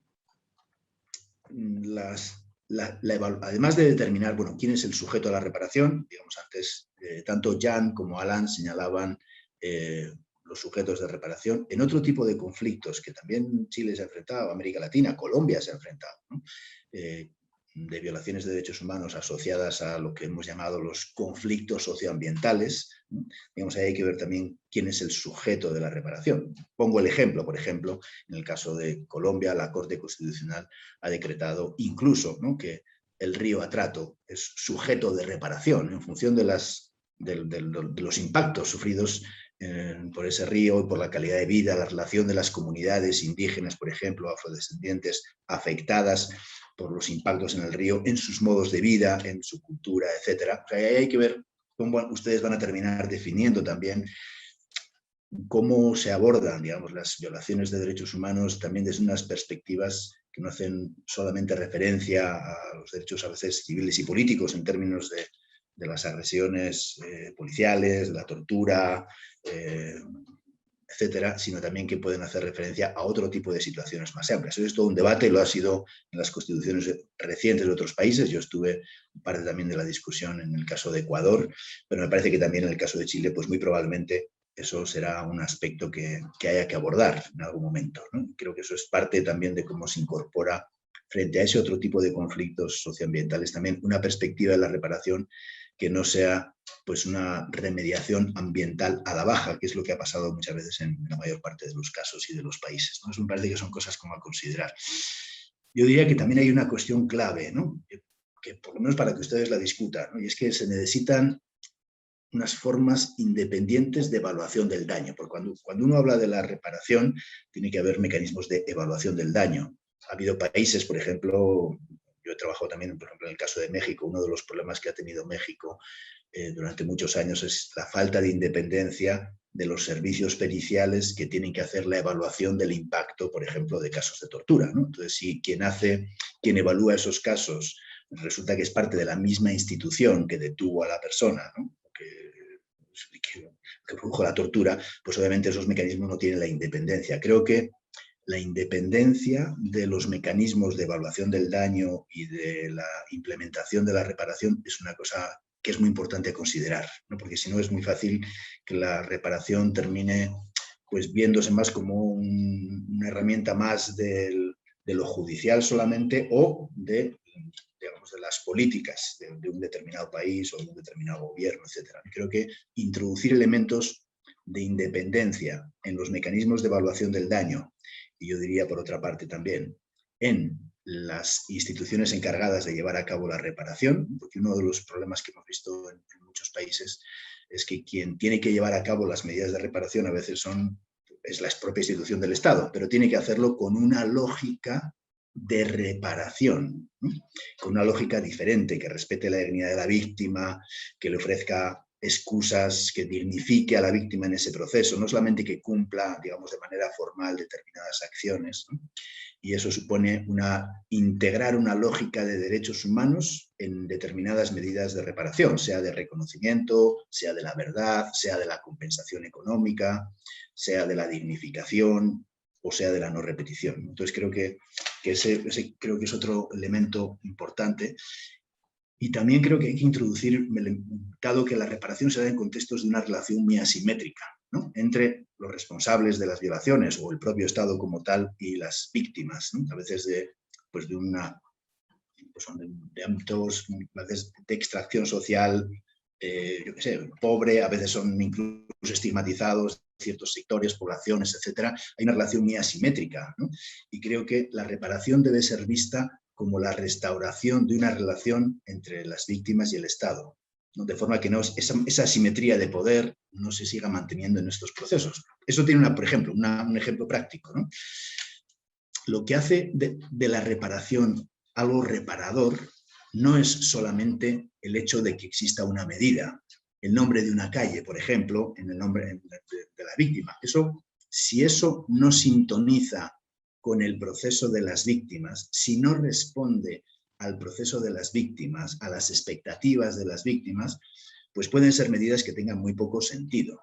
además de determinar, bueno, quién es el sujeto de la reparación, digamos antes, tanto Jan como Alan señalaban los sujetos de reparación en otro tipo de conflictos que también Chile se ha enfrentado, América Latina, Colombia se ha enfrentado, ¿no? De violaciones de derechos humanos asociadas a lo que hemos llamado los conflictos socioambientales, ¿no? Digamos, ahí hay que ver también quién es el sujeto de la reparación. Pongo el ejemplo, por ejemplo, en el caso de Colombia, la Corte Constitucional ha decretado incluso, ¿no?, que el río Atrato es sujeto de reparación en función de los impactos sufridos por ese río y por la calidad de vida, la relación de las comunidades indígenas, por ejemplo, afrodescendientes, afectadas por los impactos en el río, en sus modos de vida, en su cultura, etcétera. O sea, ahí hay que ver cómo ustedes van a terminar definiendo también cómo se abordan, digamos, las violaciones de derechos humanos también desde unas perspectivas que no hacen solamente referencia a los derechos a veces civiles y políticos en términos de las agresiones policiales, de la tortura, etcétera, sino también que pueden hacer referencia a otro tipo de situaciones más amplias. Eso es todo un debate, lo ha sido en las constituciones recientes de otros países. Yo estuve parte también de la discusión en el caso de Ecuador, pero me parece que también en el caso de Chile, pues muy probablemente eso será un aspecto que haya que abordar en algún momento, ¿no? Creo que eso es parte también de cómo se incorpora frente a ese otro tipo de conflictos socioambientales también una perspectiva de la reparación que no sea pues una remediación ambiental a la baja, que es lo que ha pasado muchas veces en la mayor parte de los casos y de los países, ¿no? Eso me parece que son cosas como a considerar. Yo diría que también hay una cuestión clave, ¿no? Que por lo menos para que ustedes la discutan, ¿no? Y es que se necesitan unas formas independientes de evaluación del daño, porque cuando uno habla de la reparación, tiene que haber mecanismos de evaluación del daño. Ha habido países, por ejemplo, yo he trabajado también, por ejemplo, en el caso de México, uno de los problemas que ha tenido México durante muchos años es la falta de independencia de los servicios periciales que tienen que hacer la evaluación del impacto, por ejemplo, de casos de tortura, ¿no? Entonces, si quien evalúa esos casos resulta que es parte de la misma institución que detuvo a la persona, ¿no? que produjo la tortura, pues obviamente esos mecanismos no tienen la independencia. Creo que la independencia de los mecanismos de evaluación del daño y de la implementación de la reparación es una cosa que es muy importante considerar, ¿no? Porque si no es muy fácil que la reparación termine pues viéndose más como una herramienta más de lo judicial solamente o de, digamos, de las políticas de un determinado país o de un determinado gobierno, etc. Creo que introducir elementos de independencia en los mecanismos de evaluación del daño, y yo diría por otra parte también en las instituciones encargadas de llevar a cabo la reparación, porque uno de los problemas que hemos visto en muchos países es que quien tiene que llevar a cabo las medidas de reparación a veces es la propia institución del Estado, pero tiene que hacerlo con una lógica de reparación, ¿no? Con una lógica diferente, que respete la dignidad de la víctima, que le ofrezca excusas, que dignifique a la víctima en ese proceso, no solamente que cumpla, digamos, de manera formal determinadas acciones, ¿no? Y eso supone integrar una lógica de derechos humanos en determinadas medidas de reparación, sea de reconocimiento, sea de la verdad, sea de la compensación económica, sea de la dignificación o sea de la no repetición. Entonces creo que ese creo que es otro elemento importante. Y también creo que hay que introducir, dado que la reparación se da en contextos de una relación muy asimétrica, ¿no? Entre los responsables de las violaciones o el propio Estado como tal y las víctimas, ¿no? A veces de ámbitos a veces de extracción social, yo qué sé, pobre, a veces son incluso estigmatizados ciertos sectores, poblaciones, etcétera. Hay una relación muy asimétrica, ¿no? Y creo que la reparación debe ser vista como la restauración de una relación entre las víctimas y el Estado, ¿no? De forma que esa asimetría de poder no se siga manteniendo en estos procesos. Eso tiene, por ejemplo, un ejemplo práctico, ¿no? Lo que hace de la reparación algo reparador no es solamente el hecho de que exista una medida, el nombre de una calle, por ejemplo, en el nombre de la víctima. Si eso no sintoniza con el proceso de las víctimas, si no responde al proceso de las víctimas, a las expectativas de las víctimas, pues pueden ser medidas que tengan muy poco sentido.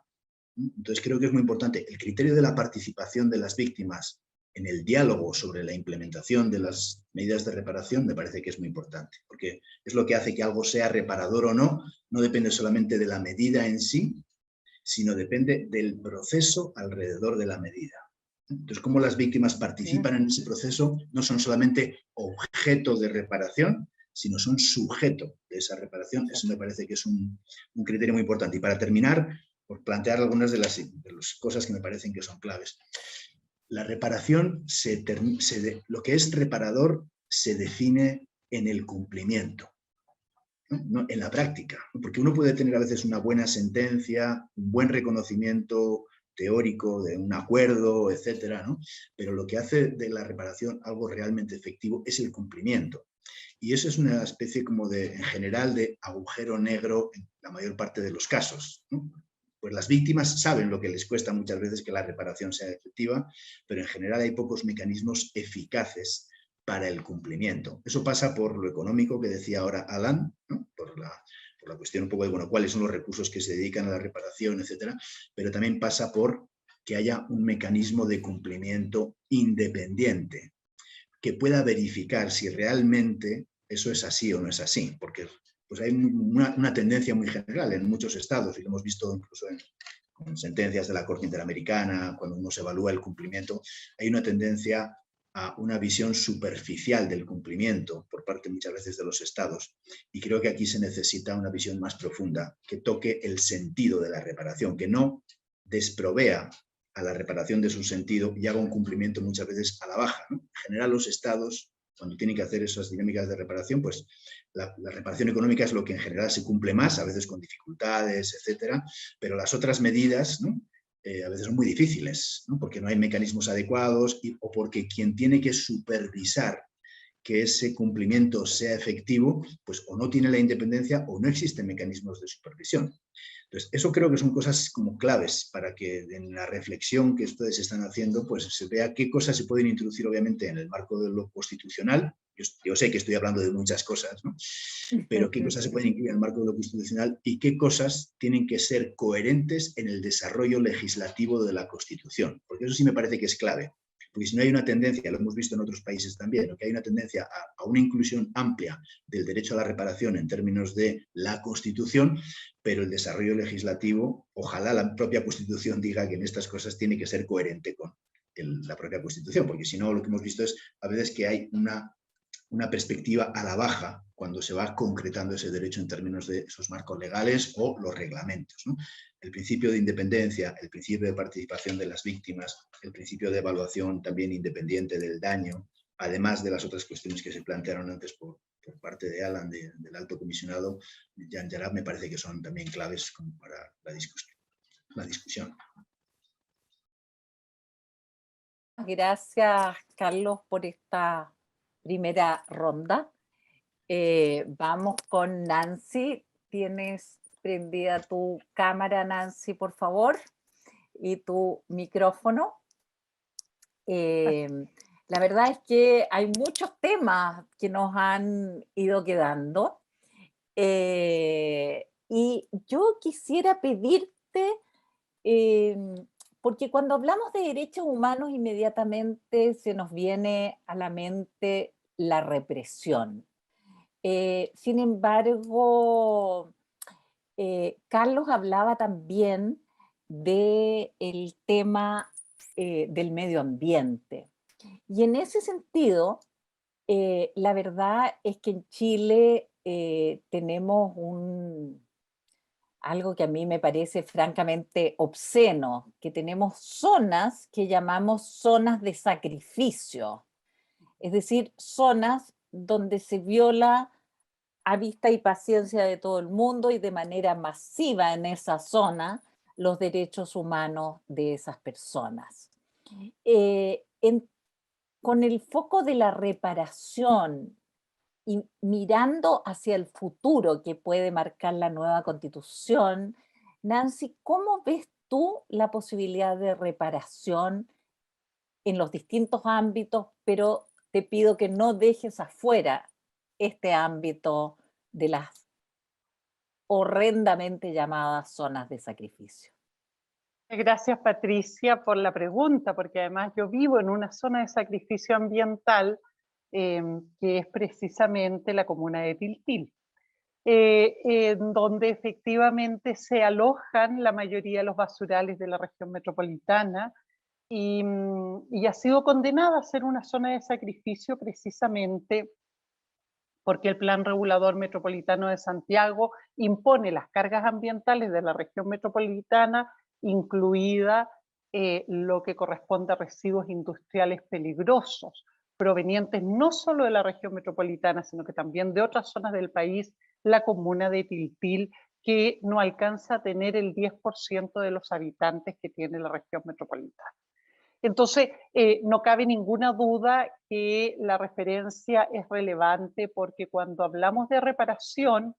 Entonces creo que es muy importante el criterio de la participación de las víctimas en el diálogo sobre la implementación de las medidas de reparación. Me parece que es muy importante, porque es lo que hace que algo sea reparador o no, no depende solamente de la medida en sí, sino depende del proceso alrededor de la medida. Entonces, cómo las víctimas participan en ese proceso, no son solamente objeto de reparación, sino son sujeto de esa reparación. Eso me parece que es un criterio muy importante. Y para terminar, por plantear algunas de las cosas que me parecen que son claves. La reparación, lo que es reparador se define en el cumplimiento, ¿no? En la práctica, ¿no? Porque uno puede tener a veces una buena sentencia, un buen reconocimiento teórico de un acuerdo, etcétera, ¿no? Pero lo que hace de la reparación algo realmente efectivo es el cumplimiento. Y eso es una especie como en general, de agujero negro en la mayor parte de los casos, ¿no? Pues las víctimas saben lo que les cuesta muchas veces que la reparación sea efectiva, pero en general hay pocos mecanismos eficaces para el cumplimiento. Eso pasa por lo económico que decía ahora Alan, ¿no? Por la cuestión un poco de, bueno, cuáles son los recursos que se dedican a la reparación, etcétera, pero también pasa por que haya un mecanismo de cumplimiento independiente que pueda verificar si realmente eso es así o no es así, porque pues hay una tendencia muy general en muchos estados, y lo hemos visto incluso con sentencias de la Corte Interamericana, cuando uno se evalúa el cumplimiento, hay una tendencia a una visión superficial del cumplimiento por parte muchas veces de los estados, y creo que aquí se necesita una visión más profunda que toque el sentido de la reparación, que no desprovea a la reparación de su sentido y haga un cumplimiento muchas veces a la baja, ¿no? En general, los estados, cuando tienen que hacer esas dinámicas de reparación, pues la reparación económica es lo que en general se cumple más, a veces con dificultades, etcétera, pero las otras medidas, ¿no? A veces son muy difíciles, ¿no? Porque no hay mecanismos adecuados o porque quien tiene que supervisar que ese cumplimiento sea efectivo, pues o no tiene la independencia o no existen mecanismos de supervisión. Entonces, eso creo que son cosas como claves para que en la reflexión que ustedes están haciendo, pues se vea qué cosas se pueden introducir obviamente en el marco de lo constitucional. Yo sé que estoy hablando de muchas cosas, ¿no? Pero qué cosas se pueden incluir en el marco de lo constitucional y qué cosas tienen que ser coherentes en el desarrollo legislativo de la Constitución, porque eso sí me parece que es clave. Porque si no hay una tendencia, lo hemos visto en otros países también, que hay una tendencia a una inclusión amplia del derecho a la reparación en términos de la Constitución, pero el desarrollo legislativo, ojalá la propia Constitución diga que en estas cosas tiene que ser coherente con la propia Constitución, porque si no lo que hemos visto es a veces que hay una perspectiva a la baja cuando se va concretando ese derecho en términos de esos marcos legales o los reglamentos, ¿no? El principio de independencia, el principio de participación de las víctimas, el principio de evaluación también independiente del daño, además de las otras cuestiones que se plantearon antes por parte de Alan, del alto comisionado Jan Jarab, me parece que son también claves como para la discusión. Gracias, Carlos, por esta primera ronda. Vamos con Nancy. Tienes prendida tu cámara, Nancy, por favor, y tu micrófono. La verdad es que hay muchos temas que nos han ido quedando. Y yo quisiera pedirte, porque cuando hablamos de derechos humanos inmediatamente se nos viene a la mente la represión. Sin embargo, Carlos hablaba también del tema del medio ambiente. Y en ese sentido, la verdad es que en Chile tenemos algo que a mí me parece francamente obsceno, que tenemos zonas que llamamos zonas de sacrificio, es decir, zonas donde se viola a vista y paciencia de todo el mundo y de manera masiva en esa zona los derechos humanos de esas personas. Con el foco de la reparación y mirando hacia el futuro que puede marcar la nueva Constitución, Nancy, ¿cómo ves tú la posibilidad de reparación en los distintos ámbitos? Pero te pido que no dejes afuera este ámbito de las horrendamente llamadas zonas de sacrificio. Gracias, Patricia, por la pregunta, porque además yo vivo en una zona de sacrificio ambiental que es precisamente la comuna de Tiltil, en donde efectivamente se alojan la mayoría de los basurales de la región metropolitana y ha sido condenada a ser una zona de sacrificio precisamente porque el Plan Regulador Metropolitano de Santiago impone las cargas ambientales de la región metropolitana, incluida lo que corresponde a residuos industriales peligrosos, provenientes no solo de la región metropolitana, sino que también de otras zonas del país, la comuna de Tiltil, que no alcanza a tener el 10% de los habitantes que tiene la región metropolitana. Entonces, no cabe ninguna duda que la referencia es relevante porque cuando hablamos de reparación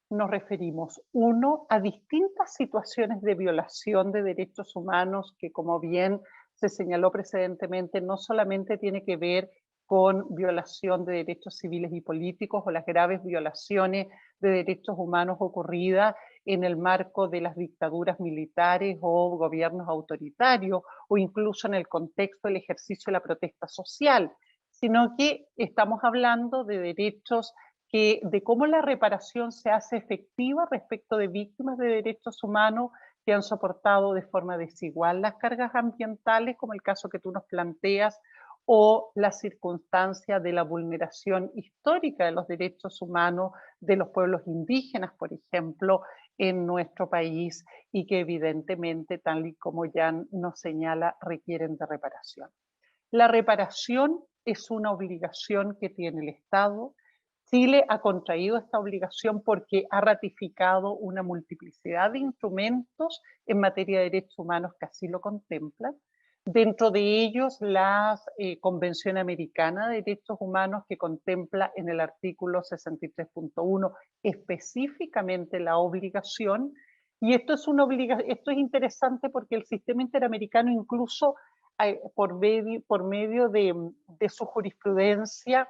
nos referimos, uno, a distintas situaciones de violación de derechos humanos que, como bien se señaló precedentemente, no solamente tiene que ver con violación de derechos civiles y políticos o las graves violaciones de derechos humanos ocurridas en el marco de las dictaduras militares o gobiernos autoritarios, o incluso en el contexto del ejercicio de la protesta social, sino que estamos hablando de derechos de cómo la reparación se hace efectiva respecto de víctimas de derechos humanos que han soportado de forma desigual las cargas ambientales, como el caso que tú nos planteas, o la circunstancia de la vulneración histórica de los derechos humanos de los pueblos indígenas, por ejemplo, en nuestro país, y que evidentemente, tal y como Jan nos señala, requieren de reparación. La reparación es una obligación que tiene el Estado. Chile ha contraído esta obligación porque ha ratificado una multiplicidad de instrumentos en materia de derechos humanos que así lo contemplan. Dentro de ellos, la Convención Americana de Derechos Humanos, que contempla en el artículo 63.1 específicamente la obligación. Y esto es interesante porque el sistema interamericano, incluso por medio de su jurisprudencia,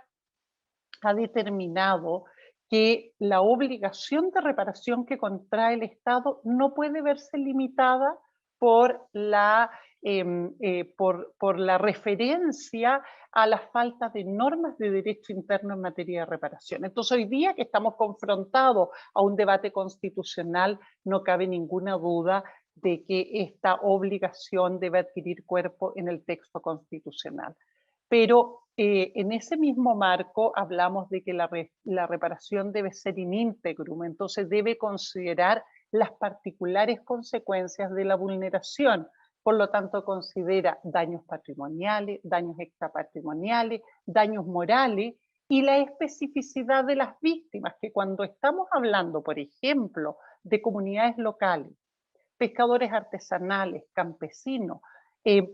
ha determinado que la obligación de reparación que contrae el Estado no puede verse limitada por la referencia a la falta de normas de derecho interno en materia de reparación. Entonces, hoy día que estamos confrontados a un debate constitucional, no cabe ninguna duda de que esta obligación debe adquirir cuerpo en el texto constitucional. Pero en ese mismo marco hablamos de que la reparación debe ser in integrum, entonces debe considerar las particulares consecuencias de la vulneración. Por lo tanto, considera daños patrimoniales, daños extrapatrimoniales, daños morales y la especificidad de las víctimas, que cuando estamos hablando, por ejemplo, de comunidades locales, pescadores artesanales, campesinos,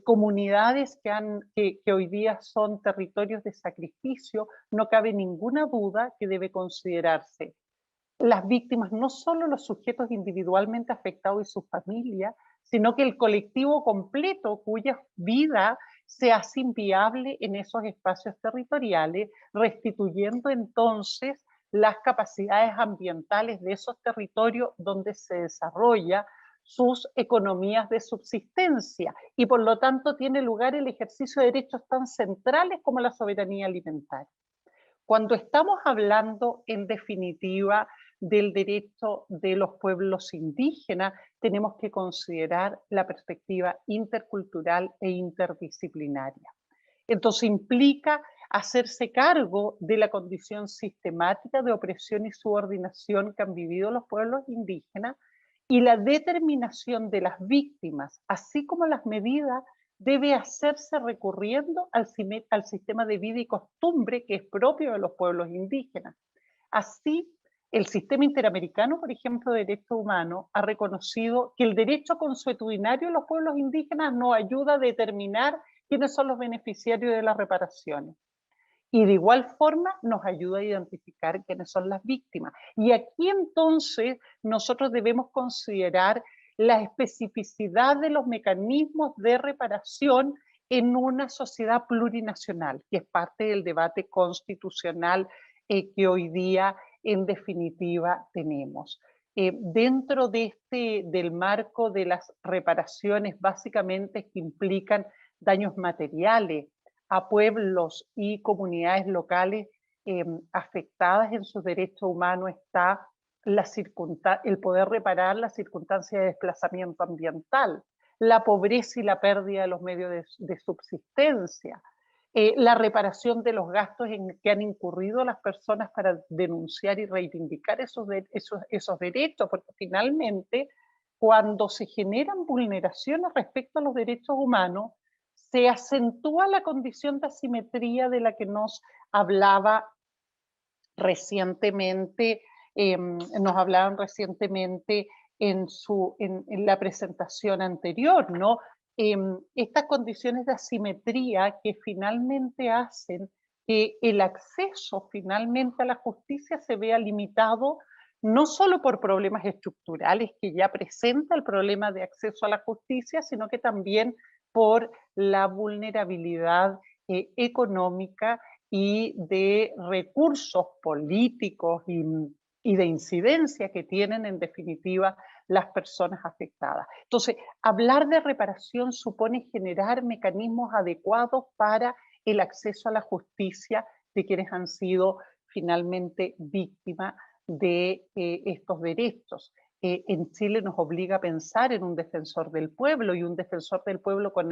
comunidades que hoy día son territorios de sacrificio, no cabe ninguna duda que debe considerarse las víctimas, no solo los sujetos individualmente afectados y sus familias, sino que el colectivo completo cuya vida se hace inviable en esos espacios territoriales, restituyendo entonces las capacidades ambientales de esos territorios donde se desarrolla sus economías de subsistencia, y por lo tanto tiene lugar el ejercicio de derechos tan centrales como la soberanía alimentaria. Cuando estamos hablando, en definitiva, del derecho de los pueblos indígenas, tenemos que considerar la perspectiva intercultural e interdisciplinaria. Entonces implica hacerse cargo de la condición sistemática de opresión y subordinación que han vivido los pueblos indígenas, y la determinación de las víctimas, así como las medidas, debe hacerse recurriendo al sistema de vida y costumbre que es propio de los pueblos indígenas. Así, el sistema interamericano, por ejemplo, de derechos humanos, ha reconocido que el derecho consuetudinario de los pueblos indígenas nos ayuda a determinar quiénes son los beneficiarios de las reparaciones. Y de igual forma nos ayuda a identificar quiénes son las víctimas. Y aquí entonces nosotros debemos considerar la especificidad de los mecanismos de reparación en una sociedad plurinacional, que es parte del debate constitucional que hoy día en definitiva tenemos. Dentro del marco de las reparaciones básicamente que implican daños materiales a pueblos y comunidades locales afectadas en sus derechos humanos, está el poder reparar la circunstancia de desplazamiento ambiental, la pobreza y la pérdida de los medios de subsistencia, la reparación de los gastos en que han incurrido las personas para denunciar y reivindicar esos derechos, porque finalmente cuando se generan vulneraciones respecto a los derechos humanos, se acentúa la condición de asimetría de la que nos hablaba recientemente, hablaban recientemente en la presentación anterior, ¿no? Estas condiciones de asimetría que finalmente hacen que el acceso finalmente a la justicia se vea limitado no solo por problemas estructurales que ya presenta el problema de acceso a la justicia, sino que también por la vulnerabilidad económica y de recursos políticos y de incidencia que tienen en definitiva las personas afectadas. Entonces, hablar de reparación supone generar mecanismos adecuados para el acceso a la justicia de quienes han sido finalmente víctimas de estos derechos. En Chile nos obliga a pensar en un defensor del pueblo y un defensor del pueblo con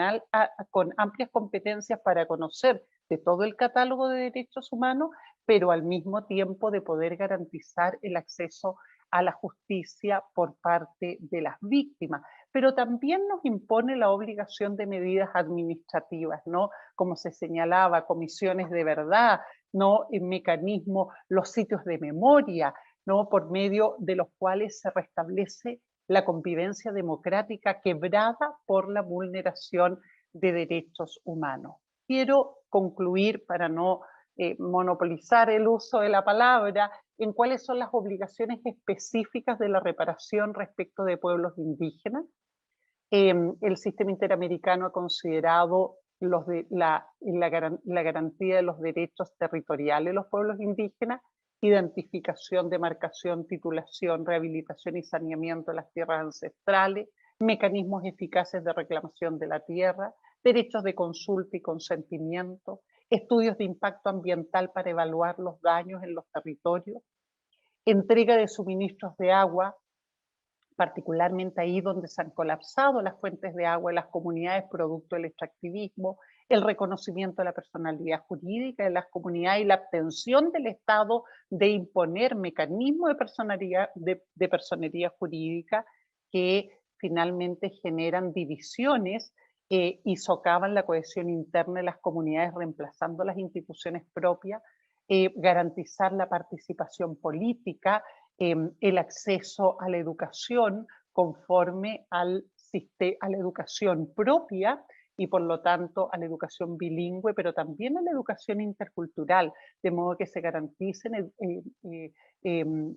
amplias competencias para conocer de todo el catálogo de derechos humanos, pero al mismo tiempo de poder garantizar el acceso a la justicia por parte de las víctimas. Pero también nos impone la obligación de medidas administrativas, ¿no? Como se señalaba, comisiones de verdad, ¿no? En mecanismos, los sitios de memoria, ¿no? Por medio de los cuales se restablece la convivencia democrática quebrada por la vulneración de derechos humanos. Quiero concluir, para no monopolizar el uso de la palabra, en cuáles son las obligaciones específicas de la reparación respecto de pueblos indígenas. El sistema interamericano ha considerado la garantía de los derechos territoriales de los pueblos indígenas, identificación, demarcación, titulación, rehabilitación y saneamiento de las tierras ancestrales, mecanismos eficaces de reclamación de la tierra, derechos de consulta y consentimiento, estudios de impacto ambiental para evaluar los daños en los territorios, entrega de suministros de agua, particularmente ahí donde se han colapsado las fuentes de agua en las comunidades producto del extractivismo, el reconocimiento de la personalidad jurídica de las comunidades y la abstención del Estado de imponer mecanismos de personería jurídica que finalmente generan divisiones y socavan la cohesión interna de las comunidades reemplazando las instituciones propias, garantizar la participación política, el acceso a la educación conforme a la educación propia y por lo tanto a la educación bilingüe, pero también a la educación intercultural, de modo que se garanticen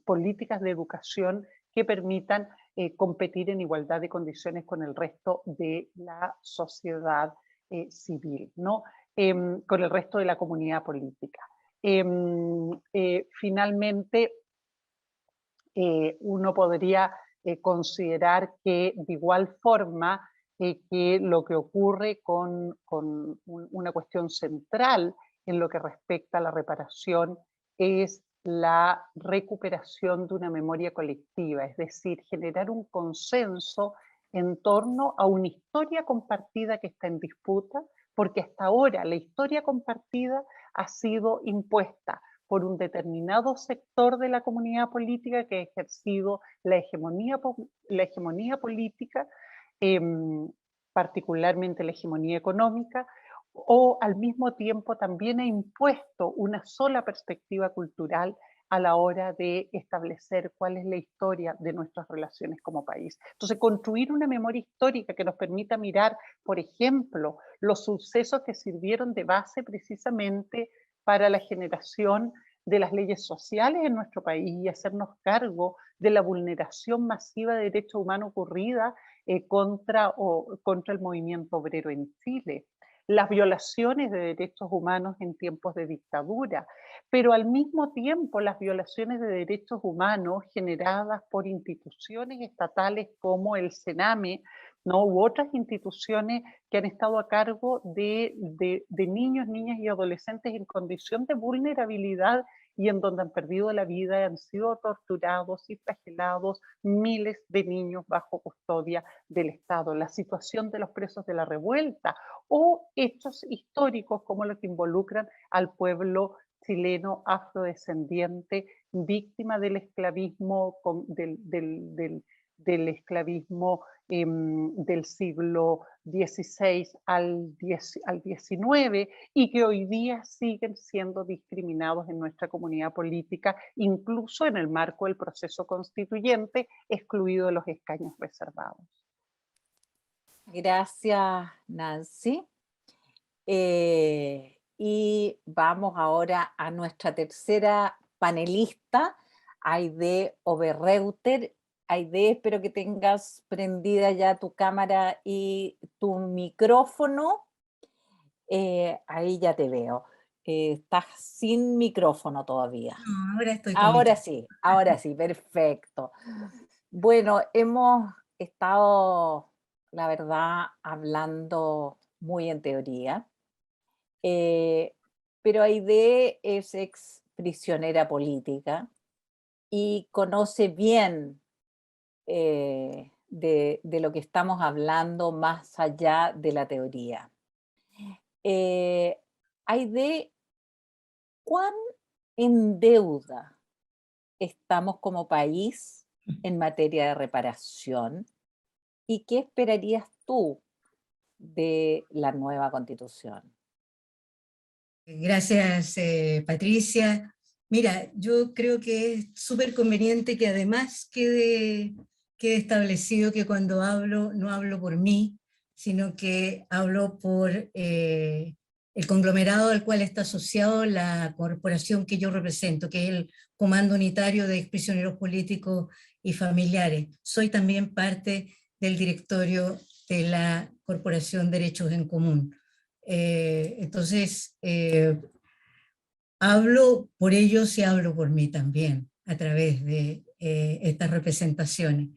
políticas de educación que permitan competir en igualdad de condiciones con el resto de la sociedad civil, ¿no? Con el resto de la comunidad política. Finalmente, uno podría considerar que de igual forma que lo que ocurre con una cuestión central en lo que respecta a la reparación es la recuperación de una memoria colectiva, es decir, generar un consenso en torno a una historia compartida que está en disputa, porque hasta ahora la historia compartida ha sido impuesta por un determinado sector de la comunidad política que ha ejercido la hegemonía política, particularmente la hegemonía económica, o al mismo tiempo también ha impuesto una sola perspectiva cultural a la hora de establecer cuál es la historia de nuestras relaciones como país. Entonces, construir una memoria histórica que nos permita mirar, por ejemplo, los sucesos que sirvieron de base precisamente para la generación de las leyes sociales en nuestro país y hacernos cargo de la vulneración masiva de derechos humanos ocurrida contra el movimiento obrero en Chile, las violaciones de derechos humanos en tiempos de dictadura, pero al mismo tiempo las violaciones de derechos humanos generadas por instituciones estatales como el CENAME, ¿no? U otras instituciones que han estado a cargo de niños, niñas y adolescentes en condición de vulnerabilidad y en donde han perdido la vida, han sido torturados y flagelados miles de niños bajo custodia del Estado. La situación de los presos de la revuelta o hechos históricos como los que involucran al pueblo chileno afrodescendiente víctima del esclavismo, del esclavismo del siglo XVI al XIX y que hoy día siguen siendo discriminados en nuestra comunidad política, incluso en el marco del proceso constituyente, excluido de los escaños reservados. Gracias, Nancy. Y vamos ahora a nuestra tercera panelista, Aide Oberreuter. Aide, espero que tengas prendida ya tu cámara y tu micrófono. Ahí ya te veo. Estás sin micrófono todavía. No, ahora estoy con micrófono. Ahora sí, perfecto. Bueno, hemos estado, la verdad, hablando muy en teoría, pero Aide es ex prisionera política y conoce bien de lo que estamos hablando más allá de la teoría. Aide, ¿cuán en deuda estamos como país en materia de reparación? ¿Y qué esperarías tú de la nueva Constitución? Gracias, Patricia. Mira, yo creo que es súper conveniente que además quede establecido que cuando hablo, no hablo por mí, sino que hablo por el conglomerado al cual está asociado la corporación que yo represento, que es el Comando Unitario de Exprisioneros Políticos y Familiares. Soy también parte del directorio de la Corporación Derechos en Común. Entonces, hablo por ellos y hablo por mí también, a través de estas representaciones.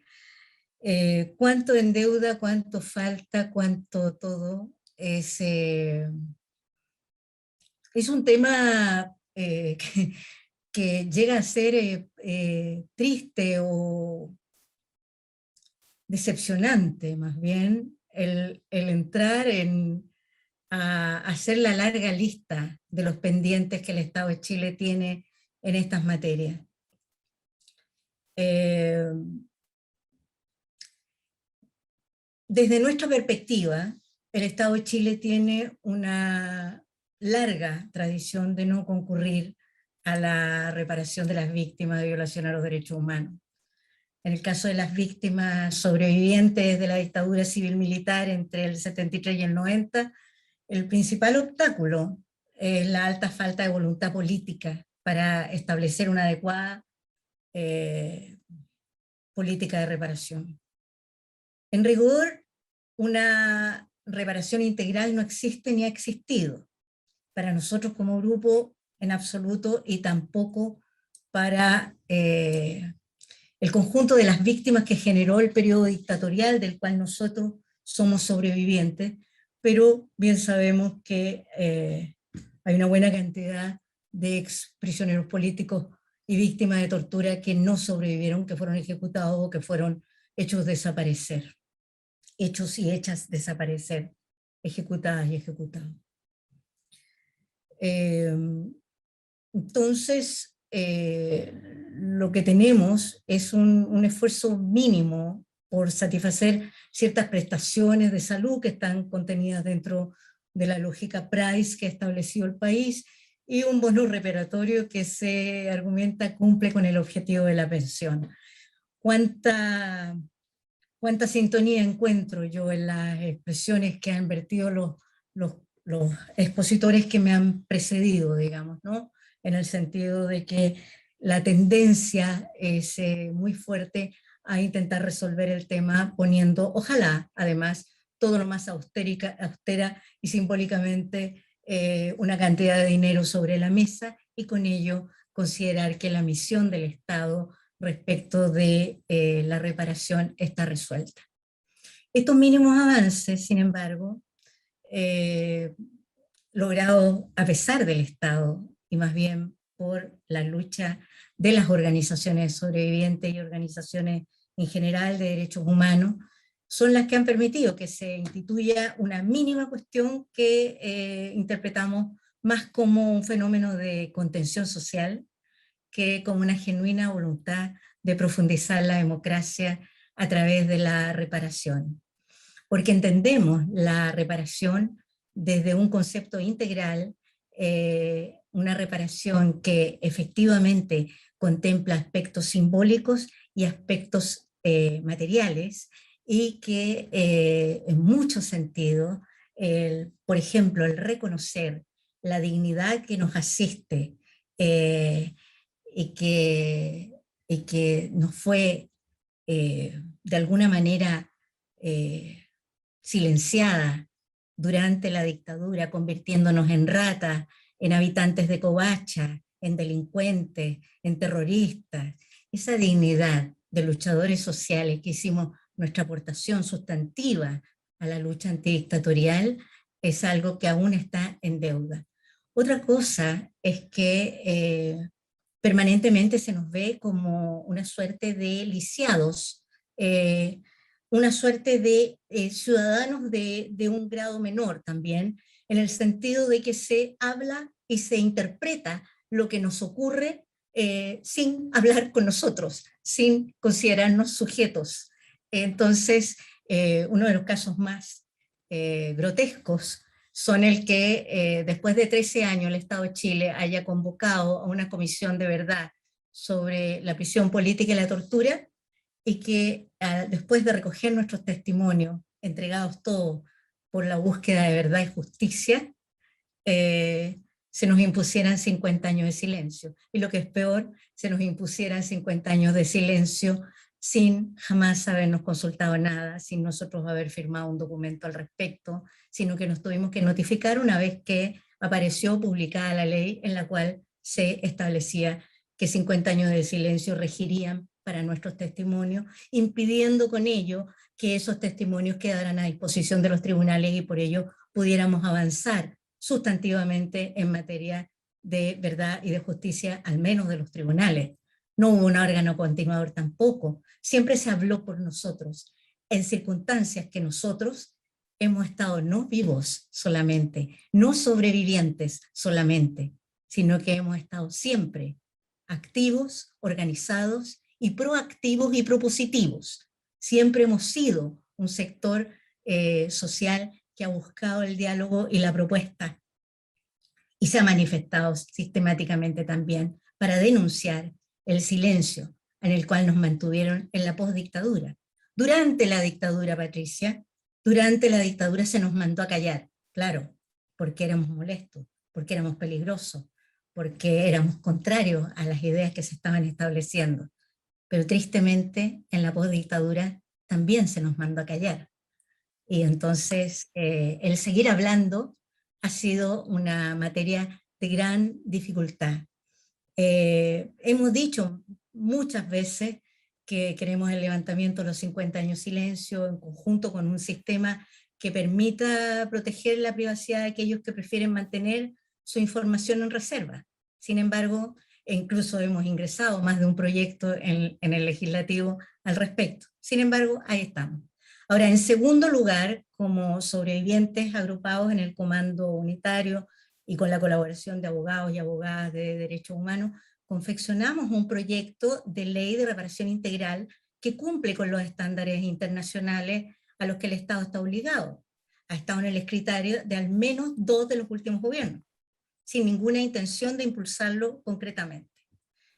¿Cuánto en deuda, cuánto falta, cuánto todo? Es un tema que llega a ser triste o decepcionante, más bien, el entrar a hacer la larga lista de los pendientes que el Estado de Chile tiene en estas materias. Desde nuestra perspectiva, el Estado de Chile tiene una larga tradición de no concurrir a la reparación de las víctimas de violación a los derechos humanos. En el caso de las víctimas sobrevivientes de la dictadura civil-militar entre el 73 y el 90, el principal obstáculo es la alta falta de voluntad política para establecer una adecuada política de reparación. En rigor, una reparación integral no existe ni ha existido para nosotros como grupo en absoluto, y tampoco para el conjunto de las víctimas que generó el periodo dictatorial del cual nosotros somos sobrevivientes, pero bien sabemos que hay una buena cantidad de ex prisioneros políticos y víctimas de tortura que no sobrevivieron, que fueron ejecutados o que fueron hechos desaparecer. Hechos y hechas desaparecer, ejecutadas y ejecutados. Entonces, lo que tenemos es un esfuerzo mínimo por satisfacer ciertas prestaciones de salud que están contenidas dentro de la lógica Price que ha establecido el país, y un bono reparatorio que se argumenta cumple con el objetivo de la pensión. ¿Cuánta sintonía encuentro yo en las expresiones que han vertido los expositores que me han precedido, digamos, ¿no? En el sentido de que la tendencia es muy fuerte a intentar resolver el tema poniendo, ojalá, además, todo lo más austera y simbólicamente una cantidad de dinero sobre la mesa, y con ello considerar que la misión del Estado respecto de la reparación está resuelta. Estos mínimos avances, sin embargo, logrados a pesar del Estado, y más bien por la lucha de las organizaciones sobrevivientes y organizaciones en general de derechos humanos, son las que han permitido que se instituya una mínima cuestión que interpretamos más como un fenómeno de contención social que como una genuina voluntad de profundizar la democracia a través de la reparación. Porque entendemos la reparación desde un concepto integral, una reparación que efectivamente contempla aspectos simbólicos y aspectos materiales, y que en muchos sentidos, por ejemplo, el reconocer la dignidad que nos asiste y que nos fue de alguna manera silenciada durante la dictadura, convirtiéndonos en ratas en habitantes de Covacha, en delincuentes, en terroristas. Esa dignidad de luchadores sociales que hicimos nuestra aportación sustantiva a la lucha antidictatorial es algo que aún está en deuda. Otra cosa es que permanentemente se nos ve como una suerte de lisiados, una suerte de ciudadanos de un grado menor también, en el sentido de que se habla y se interpreta lo que nos ocurre sin hablar con nosotros, sin considerarnos sujetos. Entonces, uno de los casos más grotescos son el que después de 13 años el Estado de Chile haya convocado a una comisión de verdad sobre la prisión política y la tortura, y que después de recoger nuestros testimonios, entregados todos por la búsqueda de verdad y justicia, se nos impusieran 50 años de silencio. Y lo que es peor, se nos impusieran 50 años de silencio sin jamás habernos consultado nada, sin nosotros haber firmado un documento al respecto, sino que nos tuvimos que notificar una vez que apareció publicada la ley en la cual se establecía que 50 años de silencio regirían para nuestros testimonios, impidiendo con ello que esos testimonios quedaran a disposición de los tribunales y por ello pudiéramos avanzar sustantivamente en materia de verdad y de justicia, al menos de los tribunales. No hubo un órgano continuador tampoco, siempre se habló por nosotros, en circunstancias que nosotros hemos estado no vivos solamente, no sobrevivientes solamente, sino que hemos estado siempre activos, organizados y proactivos y propositivos. Siempre hemos sido un sector social que ha buscado el diálogo y la propuesta, y se ha manifestado sistemáticamente también para denunciar el silencio en el cual nos mantuvieron en la postdictadura. Durante la dictadura, Patricia, durante la dictadura se nos mandó a callar, claro, porque éramos molestos, porque éramos peligrosos, porque éramos contrarios a las ideas que se estaban estableciendo. Pero tristemente en la postdictadura también se nos mandó a callar. Y entonces el seguir hablando ha sido una materia de gran dificultad. Hemos dicho muchas veces que queremos el levantamiento de los 50 años de silencio en conjunto con un sistema que permita proteger la privacidad de aquellos que prefieren mantener su información en reserva. Sin embargo, incluso hemos ingresado más de un proyecto en el legislativo al respecto. Sin embargo, ahí estamos. Ahora, en segundo lugar, como sobrevivientes agrupados en el Comando Unitario y con la colaboración de abogados y abogadas de derechos humanos, confeccionamos un proyecto de ley de reparación integral que cumple con los estándares internacionales a los que el Estado está obligado. Ha estado en el escritorio de al menos 2 de los últimos gobiernos, sin ninguna intención de impulsarlo concretamente.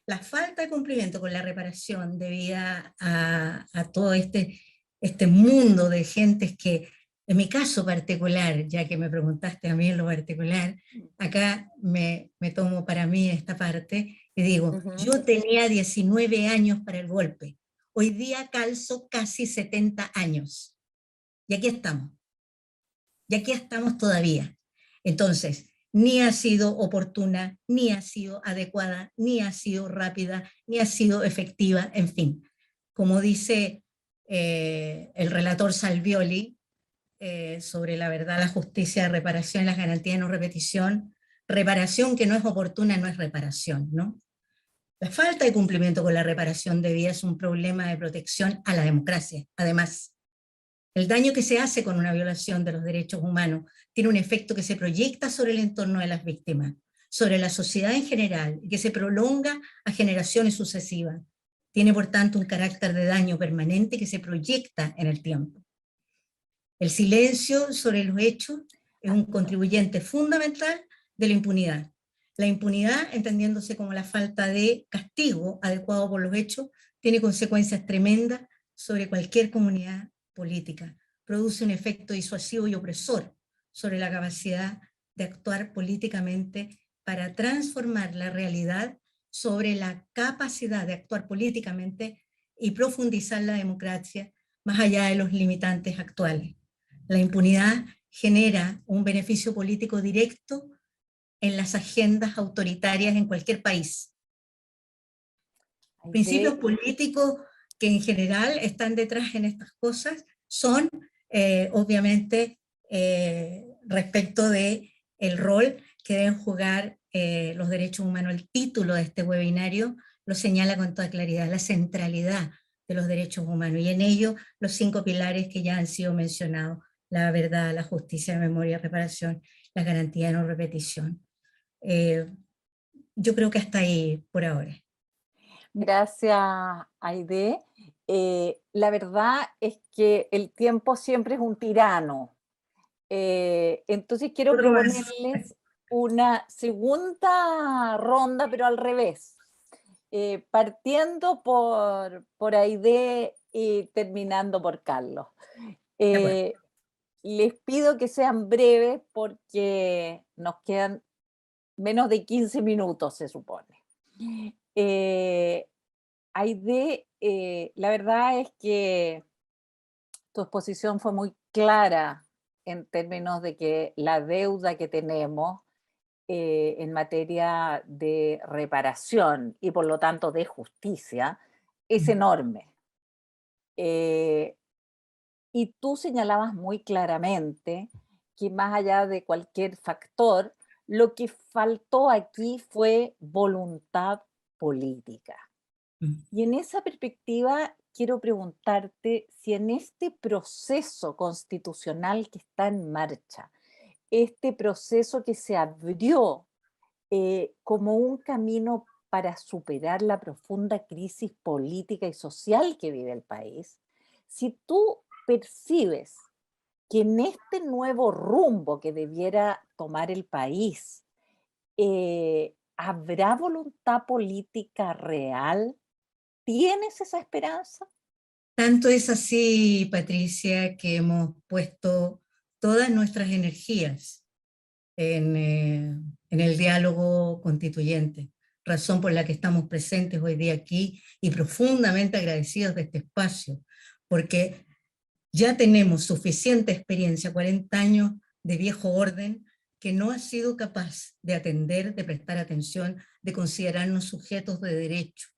La falta de cumplimiento con la reparación debida a todo este mundo de gentes que, en mi caso particular, ya que me preguntaste a mí en lo particular, acá me tomo para mí esta parte y digo, yo tenía 19 años para el golpe, hoy día calzo casi 70 años, y aquí estamos todavía. Entonces, ni ha sido oportuna, ni ha sido adecuada, ni ha sido rápida, ni ha sido efectiva, en fin. Como dice el relator Salvioli sobre la verdad, la justicia, reparación y las garantías de no repetición, reparación que no es oportuna no es reparación, ¿no? La falta de cumplimiento con la reparación debida es un problema de protección a la democracia. Además, el daño que se hace con una violación de los derechos humanos tiene un efecto que se proyecta sobre el entorno de las víctimas, sobre la sociedad en general, y que se prolonga a generaciones sucesivas. Tiene, por tanto, un carácter de daño permanente que se proyecta en el tiempo. El silencio sobre los hechos es un contribuyente fundamental de la impunidad. La impunidad, entendiéndose como la falta de castigo adecuado por los hechos, tiene consecuencias tremendas sobre cualquier comunidad política. Produce un efecto disuasivo y opresor sobre la capacidad de actuar políticamente para transformar la realidad, sobre la capacidad de actuar políticamente y profundizar la democracia más allá de los limitantes actuales. La impunidad genera un beneficio político directo en las agendas autoritarias en cualquier país. Aide, Principios políticos que en general están detrás en estas cosas son, obviamente, respecto de el rol que deben jugar los derechos humanos. El título de este webinario lo señala con toda claridad, la centralidad de los derechos humanos, y en ello los 5 pilares que ya han sido mencionados: la verdad, la justicia, memoria, reparación, la garantía de no repetición. Yo creo que hasta ahí por ahora. gracias, Aide. La verdad es que el tiempo siempre es un tirano. Entonces quiero proponerles una segunda ronda, pero al revés. Partiendo por Aide y terminando por Carlos. Les pido que sean breves porque nos quedan menos de 15 minutos, se supone. Aide, la verdad es que tu exposición fue muy clara en términos de que la deuda que tenemos en materia de reparación y por lo tanto de justicia es enorme. Y tú señalabas muy claramente que más allá de cualquier factor, lo que faltó aquí fue voluntad política. Y en esa perspectiva quiero preguntarte si en este proceso constitucional que está en marcha, este proceso que se abrió como un camino para superar la profunda crisis política y social que vive el país, si tú percibes que en este nuevo rumbo que debiera tomar el país, ¿habrá voluntad política real? ¿Tienes esa esperanza? Tanto es así, Patricia, que hemos puesto todas nuestras energías en el diálogo constituyente, razón por la que estamos presentes hoy día aquí y profundamente agradecidos de este espacio, porque ya tenemos suficiente experiencia, 40 años de viejo orden, que no ha sido capaz de atender, de prestar atención, de considerarnos sujetos de derecho.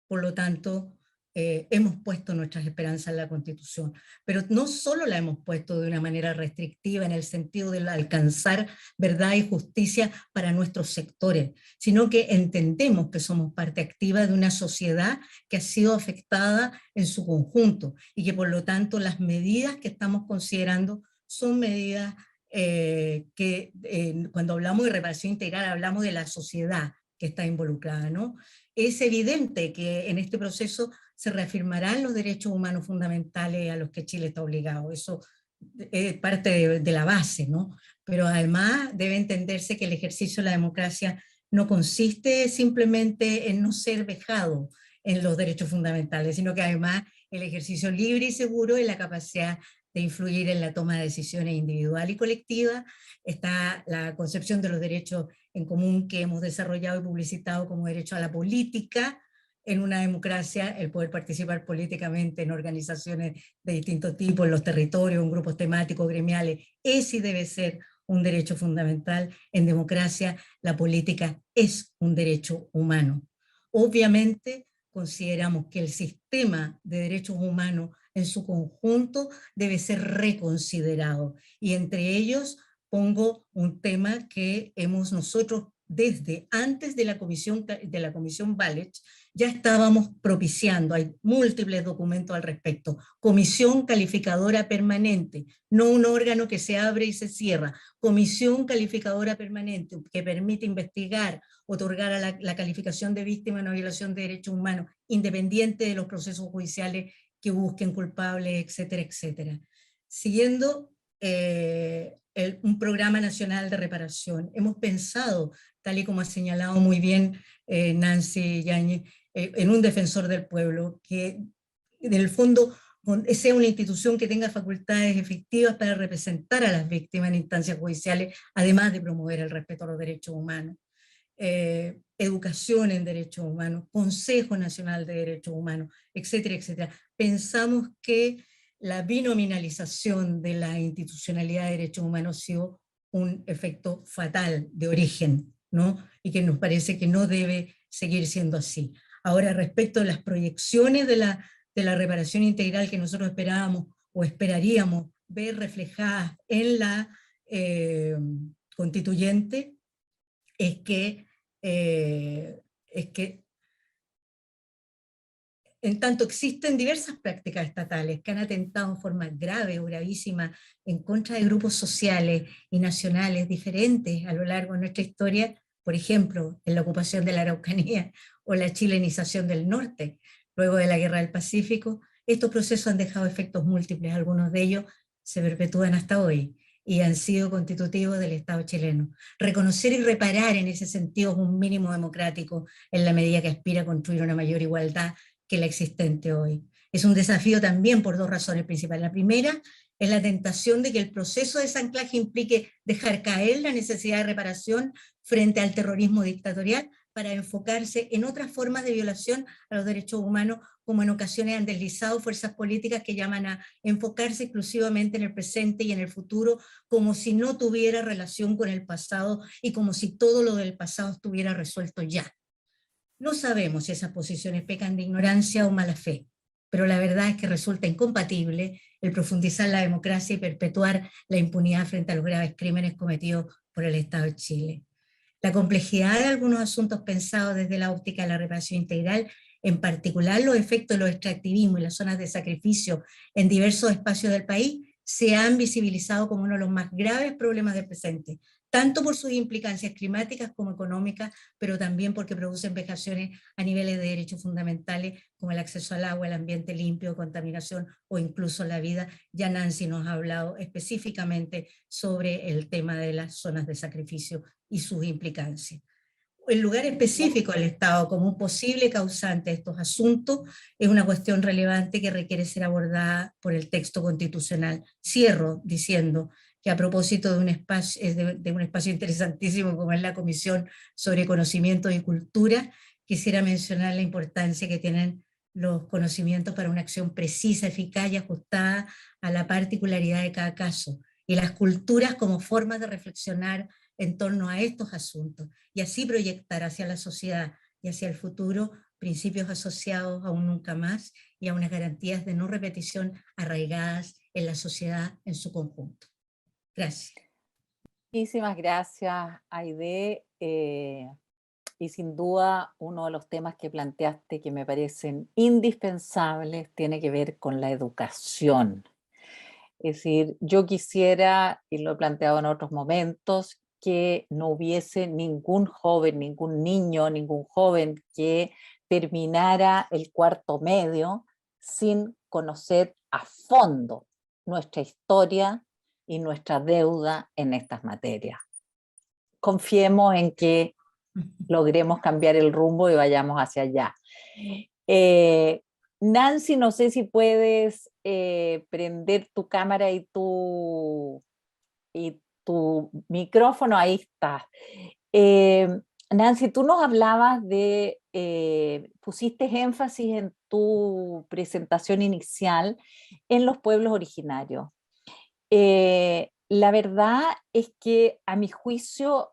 Por lo tanto, hemos puesto nuestras esperanzas en la Constitución, pero no solo la hemos puesto de una manera restrictiva en el sentido de alcanzar verdad y justicia para nuestros sectores, sino que entendemos que somos parte activa de una sociedad que ha sido afectada en su conjunto y que por lo tanto las medidas que estamos considerando son medidas que cuando hablamos de reparación integral hablamos de la sociedad que está involucrada, ¿no? Es evidente que en este proceso se reafirmarán los derechos humanos fundamentales a los que Chile está obligado. Eso es parte de la base, ¿no? Pero además debe entenderse que el ejercicio de la democracia no consiste simplemente en no ser vejado en los derechos fundamentales, sino que además el ejercicio libre y seguro y la capacidad de influir en la toma de decisiones individual y colectiva. Está la concepción de los derechos en común que hemos desarrollado y publicitado como derecho a la política. En una democracia, el poder participar políticamente en organizaciones de distintos tipos, en los territorios, en grupos temáticos, gremiales, es y debe ser un derecho fundamental. En democracia, la política es un derecho humano. Obviamente, consideramos que el sistema de derechos humanos en su conjunto debe ser reconsiderado. Y entre ellos pongo un tema que hemos nosotros desde antes de la comisión Balech ya estábamos propiciando, hay múltiples documentos al respecto, comisión calificadora permanente, no un órgano que se abre y se cierra, comisión calificadora permanente que permite investigar, otorgar a la calificación de víctima de una violación de derechos humanos, independiente de los procesos judiciales que busquen culpables, etcétera, etcétera. Siguiendo un programa nacional de reparación, hemos pensado, tal y como ha señalado muy bien Nancy Yáñez, en un defensor del pueblo, que en el fondo sea una institución que tenga facultades efectivas para representar a las víctimas en instancias judiciales, además de promover el respeto a los derechos humanos. Educación en derechos humanos, Consejo Nacional de Derechos Humanos, etcétera, etcétera. Pensamos que la binominalización de la institucionalidad de derechos humanos ha sido un efecto fatal de origen ¿no? Y que nos parece que no debe seguir siendo así. Ahora, respecto a las proyecciones de la reparación integral que nosotros esperábamos o esperaríamos ver reflejadas en la constituyente, es que en tanto existen diversas prácticas estatales que han atentado en forma grave o gravísima en contra de grupos sociales y nacionales diferentes a lo largo de nuestra historia, por ejemplo, en la ocupación de la Araucanía o la chilenización del norte, luego de la Guerra del Pacífico, estos procesos han dejado efectos múltiples, algunos de ellos se perpetúan hasta hoy y han sido constitutivos del Estado chileno. Reconocer y reparar en ese sentido es un mínimo democrático en la medida que aspira a construir una mayor igualdad que la existente hoy. Es un desafío también por dos razones principales. La primera es la tentación de que el proceso de desanclaje implique dejar caer la necesidad de reparación frente al terrorismo dictatorial para enfocarse en otras formas de violación a los derechos humanos, como en ocasiones han deslizado fuerzas políticas que llaman a enfocarse exclusivamente en el presente y en el futuro, como si no tuviera relación con el pasado y como si todo lo del pasado estuviera resuelto ya. No sabemos si esas posiciones pecan de ignorancia o mala fe, pero la verdad es que resulta incompatible el profundizar la democracia y perpetuar la impunidad frente a los graves crímenes cometidos por el Estado de Chile. La complejidad de algunos asuntos pensados desde la óptica de la reparación integral, en particular los efectos de los extractivismos y las zonas de sacrificio en diversos espacios del país, se han visibilizado como uno de los más graves problemas del presente, tanto por sus implicancias climáticas como económicas, pero también porque producen vejaciones a niveles de derechos fundamentales como el acceso al agua, el ambiente limpio, contaminación o incluso la vida. Ya Nancy nos ha hablado específicamente sobre el tema de las zonas de sacrificio y sus implicancias. El lugar específico del Estado como un posible causante de estos asuntos es una cuestión relevante que requiere ser abordada por el texto constitucional. Cierro diciendo que a propósito de un espacio interesantísimo como es la Comisión sobre Conocimiento y Cultura, quisiera mencionar la importancia que tienen los conocimientos para una acción precisa, eficaz y ajustada a la particularidad de cada caso, y las culturas como formas de reflexionar en torno a estos asuntos, y así proyectar hacia la sociedad y hacia el futuro principios asociados a un nunca más y a unas garantías de no repetición arraigadas en la sociedad en su conjunto. Gracias. Muchísimas gracias, Aide. Y sin duda uno de los temas que planteaste que me parecen indispensables tiene que ver con la educación. Es decir, yo quisiera, y lo he planteado en otros momentos, que no hubiese ningún joven, ningún niño, ningún joven que terminara el cuarto medio sin conocer a fondo nuestra historia y nuestra deuda en estas materias. Confiemos en que logremos cambiar el rumbo y vayamos hacia allá. Nancy, no sé si puedes prender tu cámara y tu micrófono. Ahí está. Nancy, tú nos hablabas de, pusiste énfasis en tu presentación inicial en los pueblos originarios. La verdad es que a mi juicio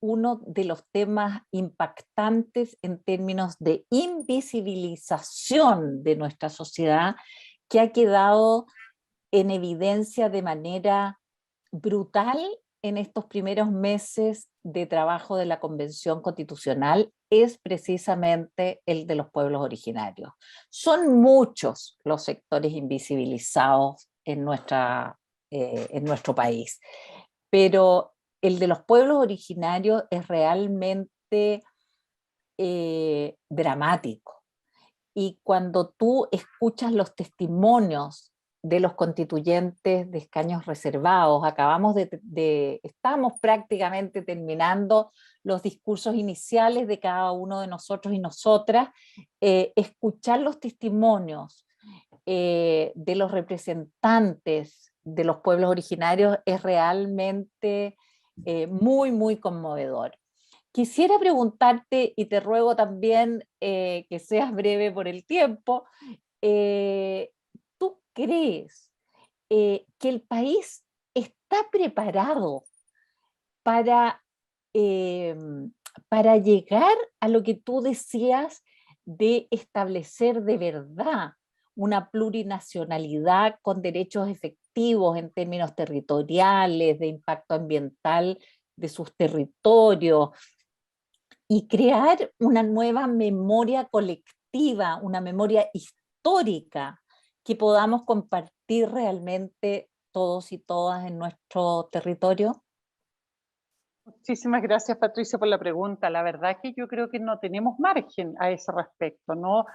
uno de los temas impactantes en términos de invisibilización de nuestra sociedad que ha quedado en evidencia de manera brutal en estos primeros meses de trabajo de la Convención Constitucional es precisamente el de los pueblos originarios. Son muchos los sectores invisibilizados en nuestro país, pero el de los pueblos originarios es realmente dramático. Y cuando tú escuchas los testimonios de los constituyentes de escaños reservados, estamos prácticamente terminando los discursos iniciales de cada uno de nosotros y nosotras, escuchar los testimonios de los representantes de los pueblos originarios es realmente muy, muy conmovedor. Quisiera preguntarte, y te ruego también que seas breve por el tiempo, ¿tú crees que el país está preparado para para llegar a lo que tú decías de establecer de verdad una plurinacionalidad con derechos efectivos en términos territoriales, de impacto ambiental de sus territorios, y crear una nueva memoria colectiva, una memoria histórica que podamos compartir realmente todos y todas en nuestro territorio? Muchísimas gracias, Patricia, por la pregunta. La verdad que yo creo que no tenemos margen a ese respecto, ¿no?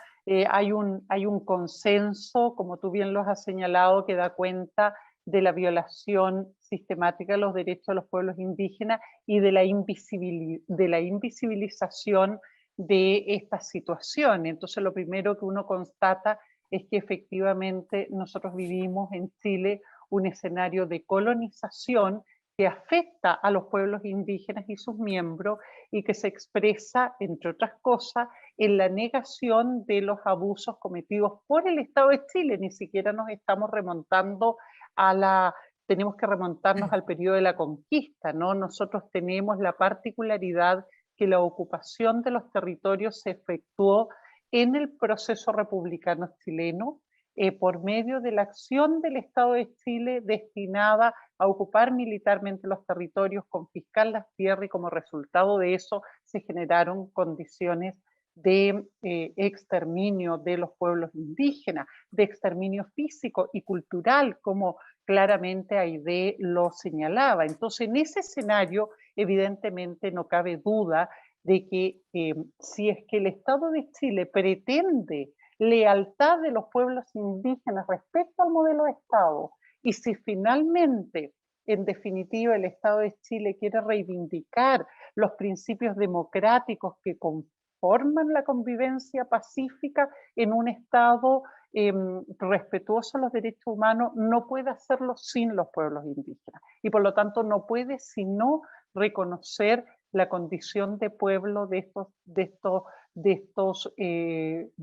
Hay un consenso, como tú bien lo has señalado, que da cuenta de la violación sistemática de los derechos de los pueblos indígenas y de la invisibilización de esta situación. Entonces, lo primero que uno constata es que efectivamente nosotros vivimos en Chile un escenario de colonización que afecta a los pueblos indígenas y sus miembros y que se expresa, entre otras cosas, en la negación de los abusos cometidos por el Estado de Chile. Ni siquiera nos estamos remontando tenemos que remontarnos al periodo de la conquista, ¿no? Nosotros tenemos la particularidad que la ocupación de los territorios se efectuó en el proceso republicano chileno, por medio de la acción del Estado de Chile destinada a ocupar militarmente los territorios, confiscar las tierras, y como resultado de eso se generaron condiciones de exterminio de los pueblos indígenas, de exterminio físico y cultural, como claramente Aide lo señalaba. Entonces, en ese escenario, evidentemente no cabe duda de que si es que el Estado de Chile pretende lealtad de los pueblos indígenas respecto al modelo de Estado, y si finalmente, en definitiva, el Estado de Chile quiere reivindicar los principios democráticos que conforman la convivencia pacífica en un Estado respetuoso de los derechos humanos, no puede hacerlo sin los pueblos indígenas. Y por lo tanto no puede sino reconocer la condición de pueblo de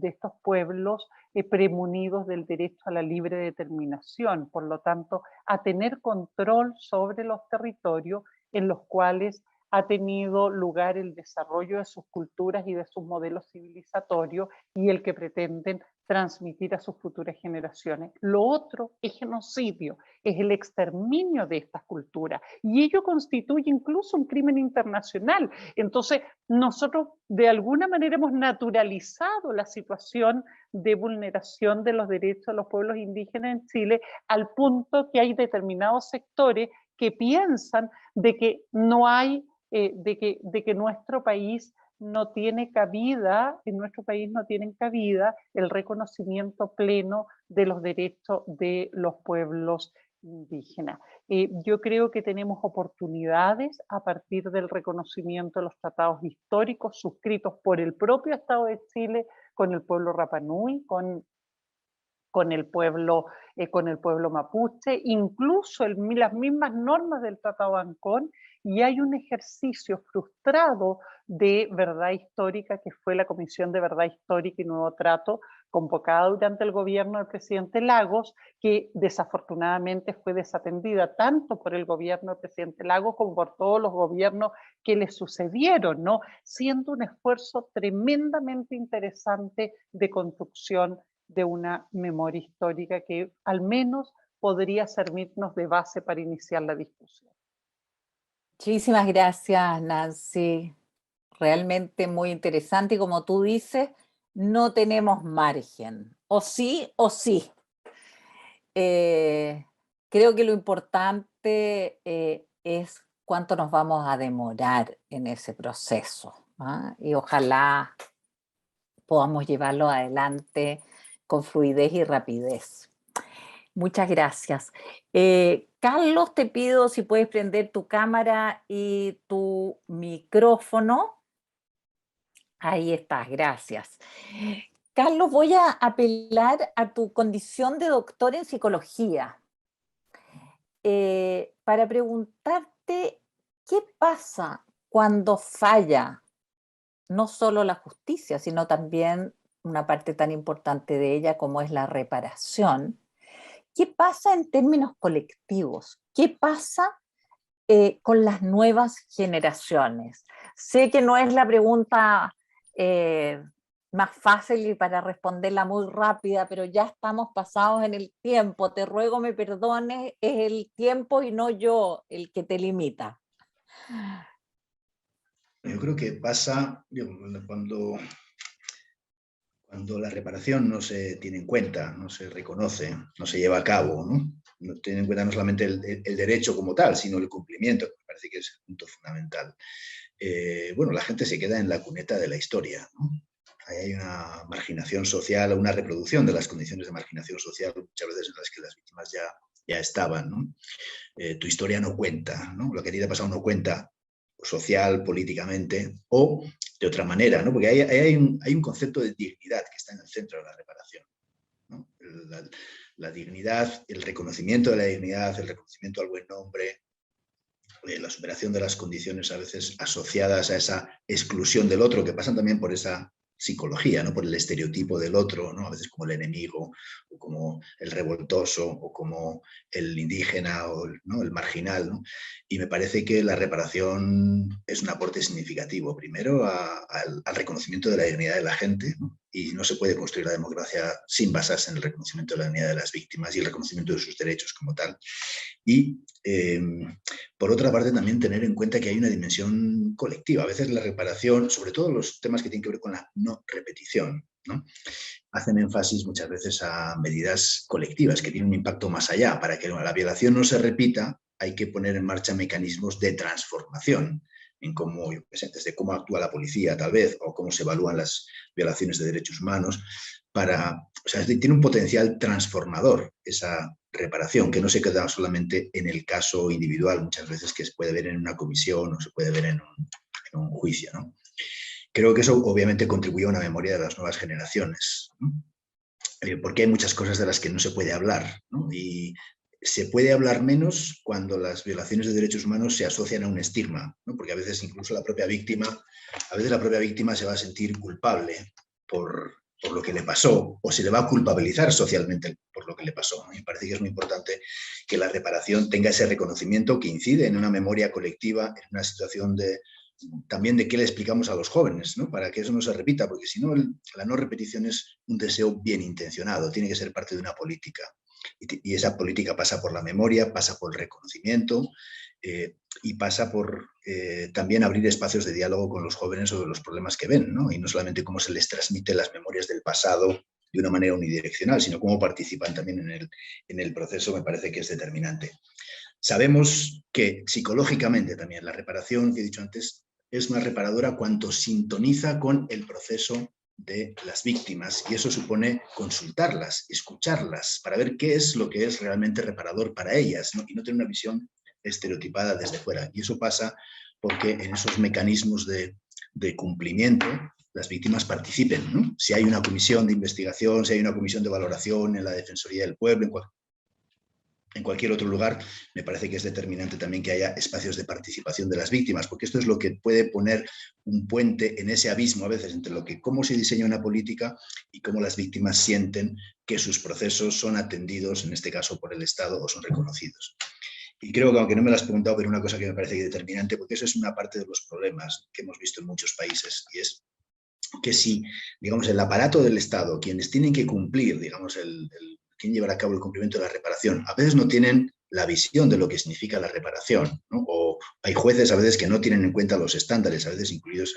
estos pueblos premunidos del derecho a la libre determinación, por lo tanto, a tener control sobre los territorios en los cuales ha tenido lugar el desarrollo de sus culturas y de sus modelos civilizatorios y el que pretenden transmitir a sus futuras generaciones. Lo otro es genocidio, es el exterminio de estas culturas, y ello constituye incluso un crimen internacional. Entonces, nosotros de alguna manera hemos naturalizado la situación de vulneración de los derechos de los pueblos indígenas en Chile, al punto que hay determinados sectores que piensan de que no hay, de que nuestro país no tiene cabida, en nuestro país no tienen cabida el reconocimiento pleno de los derechos de los pueblos indígenas. Yo creo que tenemos oportunidades a partir del reconocimiento de los tratados históricos suscritos por el propio Estado de Chile con el pueblo Rapa Nui, con el pueblo mapuche, incluso las mismas normas del Tratado Ancón, y hay un ejercicio frustrado de verdad histórica que fue la Comisión de Verdad Histórica y Nuevo Trato, convocada durante el gobierno del presidente Lagos, que desafortunadamente fue desatendida tanto por el gobierno del presidente Lagos como por todos los gobiernos que le sucedieron, ¿no? Siendo un esfuerzo tremendamente interesante de construcción de una memoria histórica que al menos podría servirnos de base para iniciar la discusión. Muchísimas gracias, Nancy. Realmente muy interesante, y como tú dices, no tenemos margen, o sí o sí. Creo que lo importante es cuánto nos vamos a demorar en ese proceso, ¿ah? Y ojalá podamos llevarlo adelante con fluidez y rapidez. Muchas gracias. Carlos, te pido si puedes prender tu cámara y tu micrófono. Ahí estás, gracias. Carlos, voy a apelar a tu condición de doctor en psicología para preguntarte qué pasa cuando falla no solo la justicia, sino también una parte tan importante de ella como es la reparación. ¿Qué pasa en términos colectivos? ¿Qué pasa con las nuevas generaciones? Sé que no es la pregunta más fácil y para responderla muy rápida, pero ya estamos pasados en el tiempo. Te ruego me perdones, es el tiempo y no yo el que te limita. Yo creo que pasa cuando la reparación no se tiene en cuenta, no se reconoce, no se lleva a cabo, no tiene en cuenta no solamente el derecho como tal, sino el cumplimiento, que me parece que es el punto fundamental. Bueno, la gente se queda en la cuneta de la historia, ¿no? Ahí hay una marginación social, una reproducción de las condiciones de marginación social, muchas veces en las que las víctimas ya estaban, ¿no? Tu historia no cuenta, ¿no? Lo que a ti te ha pasado no cuenta, social, políticamente, o de otra manera, ¿no? Porque hay un concepto de dignidad que está en el centro de la reparación, ¿no? La dignidad, el reconocimiento de la dignidad, el reconocimiento al buen nombre, la superación de las condiciones a veces asociadas a esa exclusión del otro, que pasan también por esa psicología, ¿no? Por el estereotipo del otro, ¿no? A veces como el enemigo, o como el revoltoso, o como el indígena, o ¿no? El marginal, ¿no? Y me parece que la reparación es un aporte significativo, primero al reconocimiento de la dignidad de la gente, ¿no? Y no se puede construir la democracia sin basarse en el reconocimiento de la dignidad de las víctimas y el reconocimiento de sus derechos como tal. Y por otra parte también tener en cuenta que hay una dimensión colectiva. A veces la reparación, sobre todo los temas que tienen que ver con la no repetición, ¿no? Hacen énfasis muchas veces a medidas colectivas que tienen un impacto más allá. Para que la violación no se repita, hay que poner en marcha mecanismos de transformación en cómo, desde cómo actúa la policía tal vez, o cómo se evalúan las violaciones de derechos humanos, o sea, tiene un potencial transformador esa reparación, que no se queda solamente en el caso individual, muchas veces que se puede ver en una comisión o se puede ver en un juicio, ¿no? Creo que eso obviamente contribuye a una memoria de las nuevas generaciones, ¿no? Porque hay muchas cosas de las que no se puede hablar, ¿no? Y se puede hablar menos cuando las violaciones de derechos humanos se asocian a un estigma, ¿no? Porque a veces incluso la propia víctima se va a sentir culpable por lo que le pasó, o se le va a culpabilizar socialmente por lo que le pasó. Me parece que es muy importante que la reparación tenga ese reconocimiento que incide en una memoria colectiva, en una situación también de qué le explicamos a los jóvenes, ¿no? Para que eso no se repita, porque si no, la no repetición es un deseo bien intencionado, tiene que ser parte de una política. Y esa política pasa por la memoria, pasa por el reconocimiento y pasa por también abrir espacios de diálogo con los jóvenes sobre los problemas que ven, ¿no? Y no solamente cómo se les transmiten las memorias del pasado de una manera unidireccional, sino cómo participan también en el proceso, me parece que es determinante. Sabemos que psicológicamente también la reparación, que he dicho antes, es más reparadora cuanto sintoniza con el proceso de las víctimas, y eso supone consultarlas, escucharlas, para ver qué es lo que es realmente reparador para ellas, ¿no? Y no tener una visión estereotipada desde fuera. Y eso pasa porque en esos mecanismos de cumplimiento las víctimas participen, ¿no? Si hay una comisión de investigación, si hay una comisión de valoración en la Defensoría del Pueblo, en cualquier otro lugar, me parece que es determinante también que haya espacios de participación de las víctimas, porque esto es lo que puede poner un puente en ese abismo a veces entre cómo se diseña una política y cómo las víctimas sienten que sus procesos son atendidos, en este caso por el Estado, o son reconocidos. Y creo que, aunque no me lo has preguntado, pero una cosa que me parece determinante, porque eso es una parte de los problemas que hemos visto en muchos países, y es que si, digamos, el aparato del Estado, quienes tienen que cumplir, digamos, quien llevará a cabo el cumplimiento de la reparación, a veces no tienen la visión de lo que significa la reparación, ¿no? O hay jueces a veces que no tienen en cuenta los estándares, a veces incluidos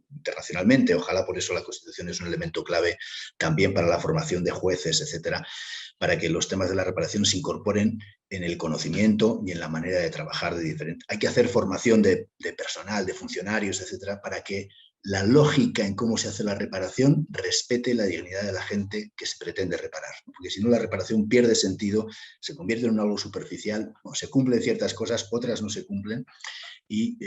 internacionalmente. Ojalá por eso la Constitución es un elemento clave también para la formación de jueces, etcétera, para que los temas de la reparación se incorporen en el conocimiento y en la manera de trabajar de diferente. Hay que hacer formación de personal, de funcionarios, etcétera, para que la lógica en cómo se hace la reparación respete la dignidad de la gente que se pretende reparar. Porque si no, la reparación pierde sentido, se convierte en algo superficial, o se cumplen ciertas cosas, otras no se cumplen, y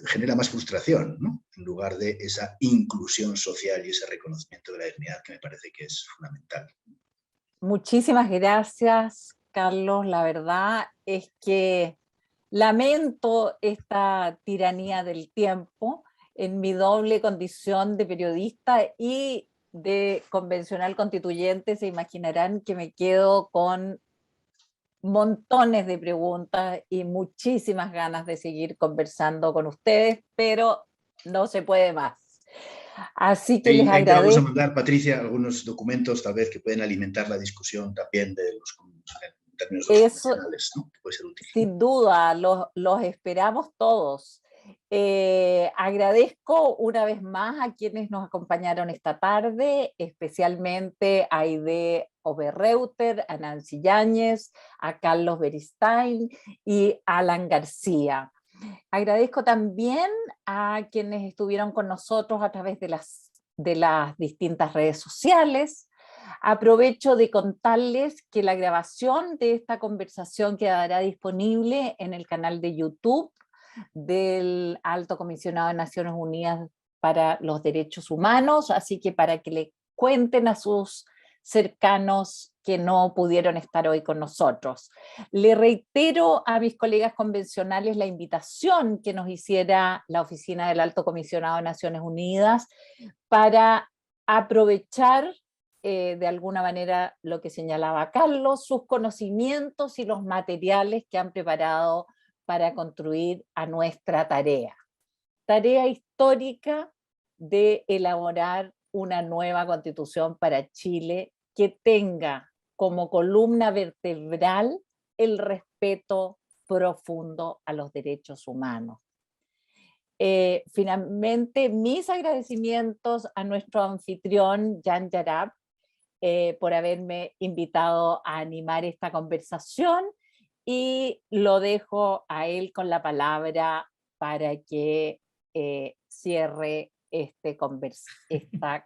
genera más frustración, ¿no? En lugar de esa inclusión social y ese reconocimiento de la dignidad, que me parece que es fundamental. Muchísimas gracias, Carlos. La verdad es que lamento esta tiranía del tiempo en mi doble condición de periodista y de convencional constituyente. Se imaginarán que me quedo con montones de preguntas y muchísimas ganas de seguir conversando con ustedes, pero no se puede más. Así que les Ahí te vamos a agradezco. mandar, Patricia, algunos documentos tal vez que pueden alimentar la discusión también de los en términos Eso, convencionales, ¿no? Que puede ser útil. sin duda, los esperamos todos. Agradezco una vez más a quienes nos acompañaron esta tarde, especialmente a Aide Oberreuter, a Nancy Yáñez, a Carlos Beristain y a Alan García. Agradezco también a quienes estuvieron con nosotros a través de las distintas redes sociales. Aprovecho de contarles que la grabación de esta conversación quedará disponible en el canal de YouTube del Alto Comisionado de Naciones Unidas para los Derechos Humanos, así que para que le cuenten a sus cercanos que no pudieron estar hoy con nosotros. Le reitero a mis colegas convencionales la invitación que nos hiciera la Oficina del Alto Comisionado de Naciones Unidas para aprovechar de alguna manera lo que señalaba Carlos, sus conocimientos y los materiales que han preparado para construir a nuestra tarea histórica de elaborar una nueva constitución para Chile que tenga como columna vertebral el respeto profundo a los derechos humanos. Finalmente, mis agradecimientos a nuestro anfitrión, Jan Yarab, por haberme invitado a animar esta conversación, y lo dejo a él con la palabra para que cierre esta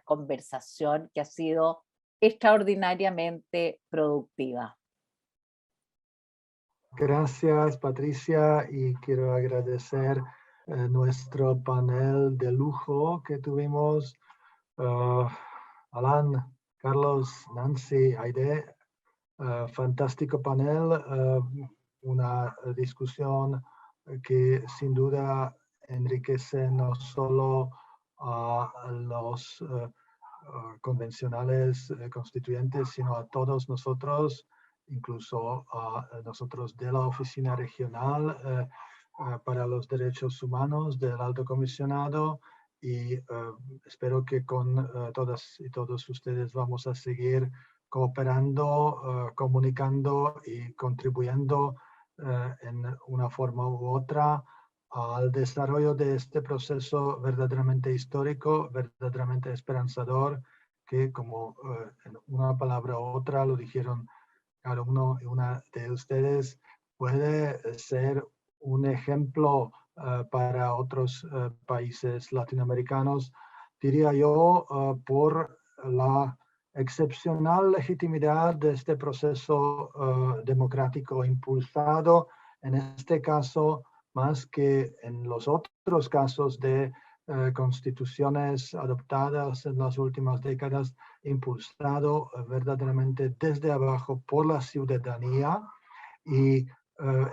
conversación que ha sido extraordinariamente productiva. Gracias, Patricia, y quiero agradecer nuestro panel de lujo que tuvimos. Alan, Carlos, Nancy, Aide, fantástico panel, una discusión que sin duda enriquece no solo a los convencionales constituyentes, sino a todos nosotros, incluso a nosotros de la Oficina Regional para los Derechos Humanos del Alto Comisionado, y espero que con todas y todos ustedes vamos a seguir cooperando, comunicando y contribuyendo en una forma u otra al desarrollo de este proceso verdaderamente histórico, verdaderamente esperanzador, que como en una palabra u otra lo dijeron cada uno y una de ustedes, puede ser un ejemplo para otros países latinoamericanos, diría yo, por la excepcional legitimidad de este proceso democrático impulsado, en este caso, más que en los otros casos de constituciones adoptadas en las últimas décadas, impulsado verdaderamente desde abajo por la ciudadanía, y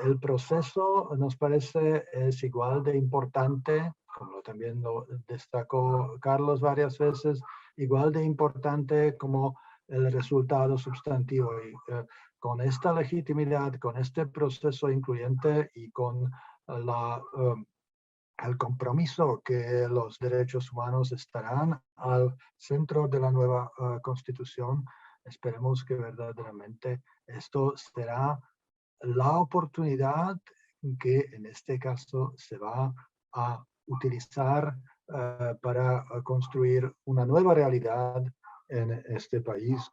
el proceso nos parece es igual de importante, como también lo destacó Carlos varias veces, igual de importante como el resultado sustantivo. Y con esta legitimidad, con este proceso incluyente y con el compromiso que los derechos humanos estarán al centro de la nueva Constitución, esperemos que verdaderamente esto será la oportunidad que en este caso se va a utilizar para construir una nueva realidad en este país.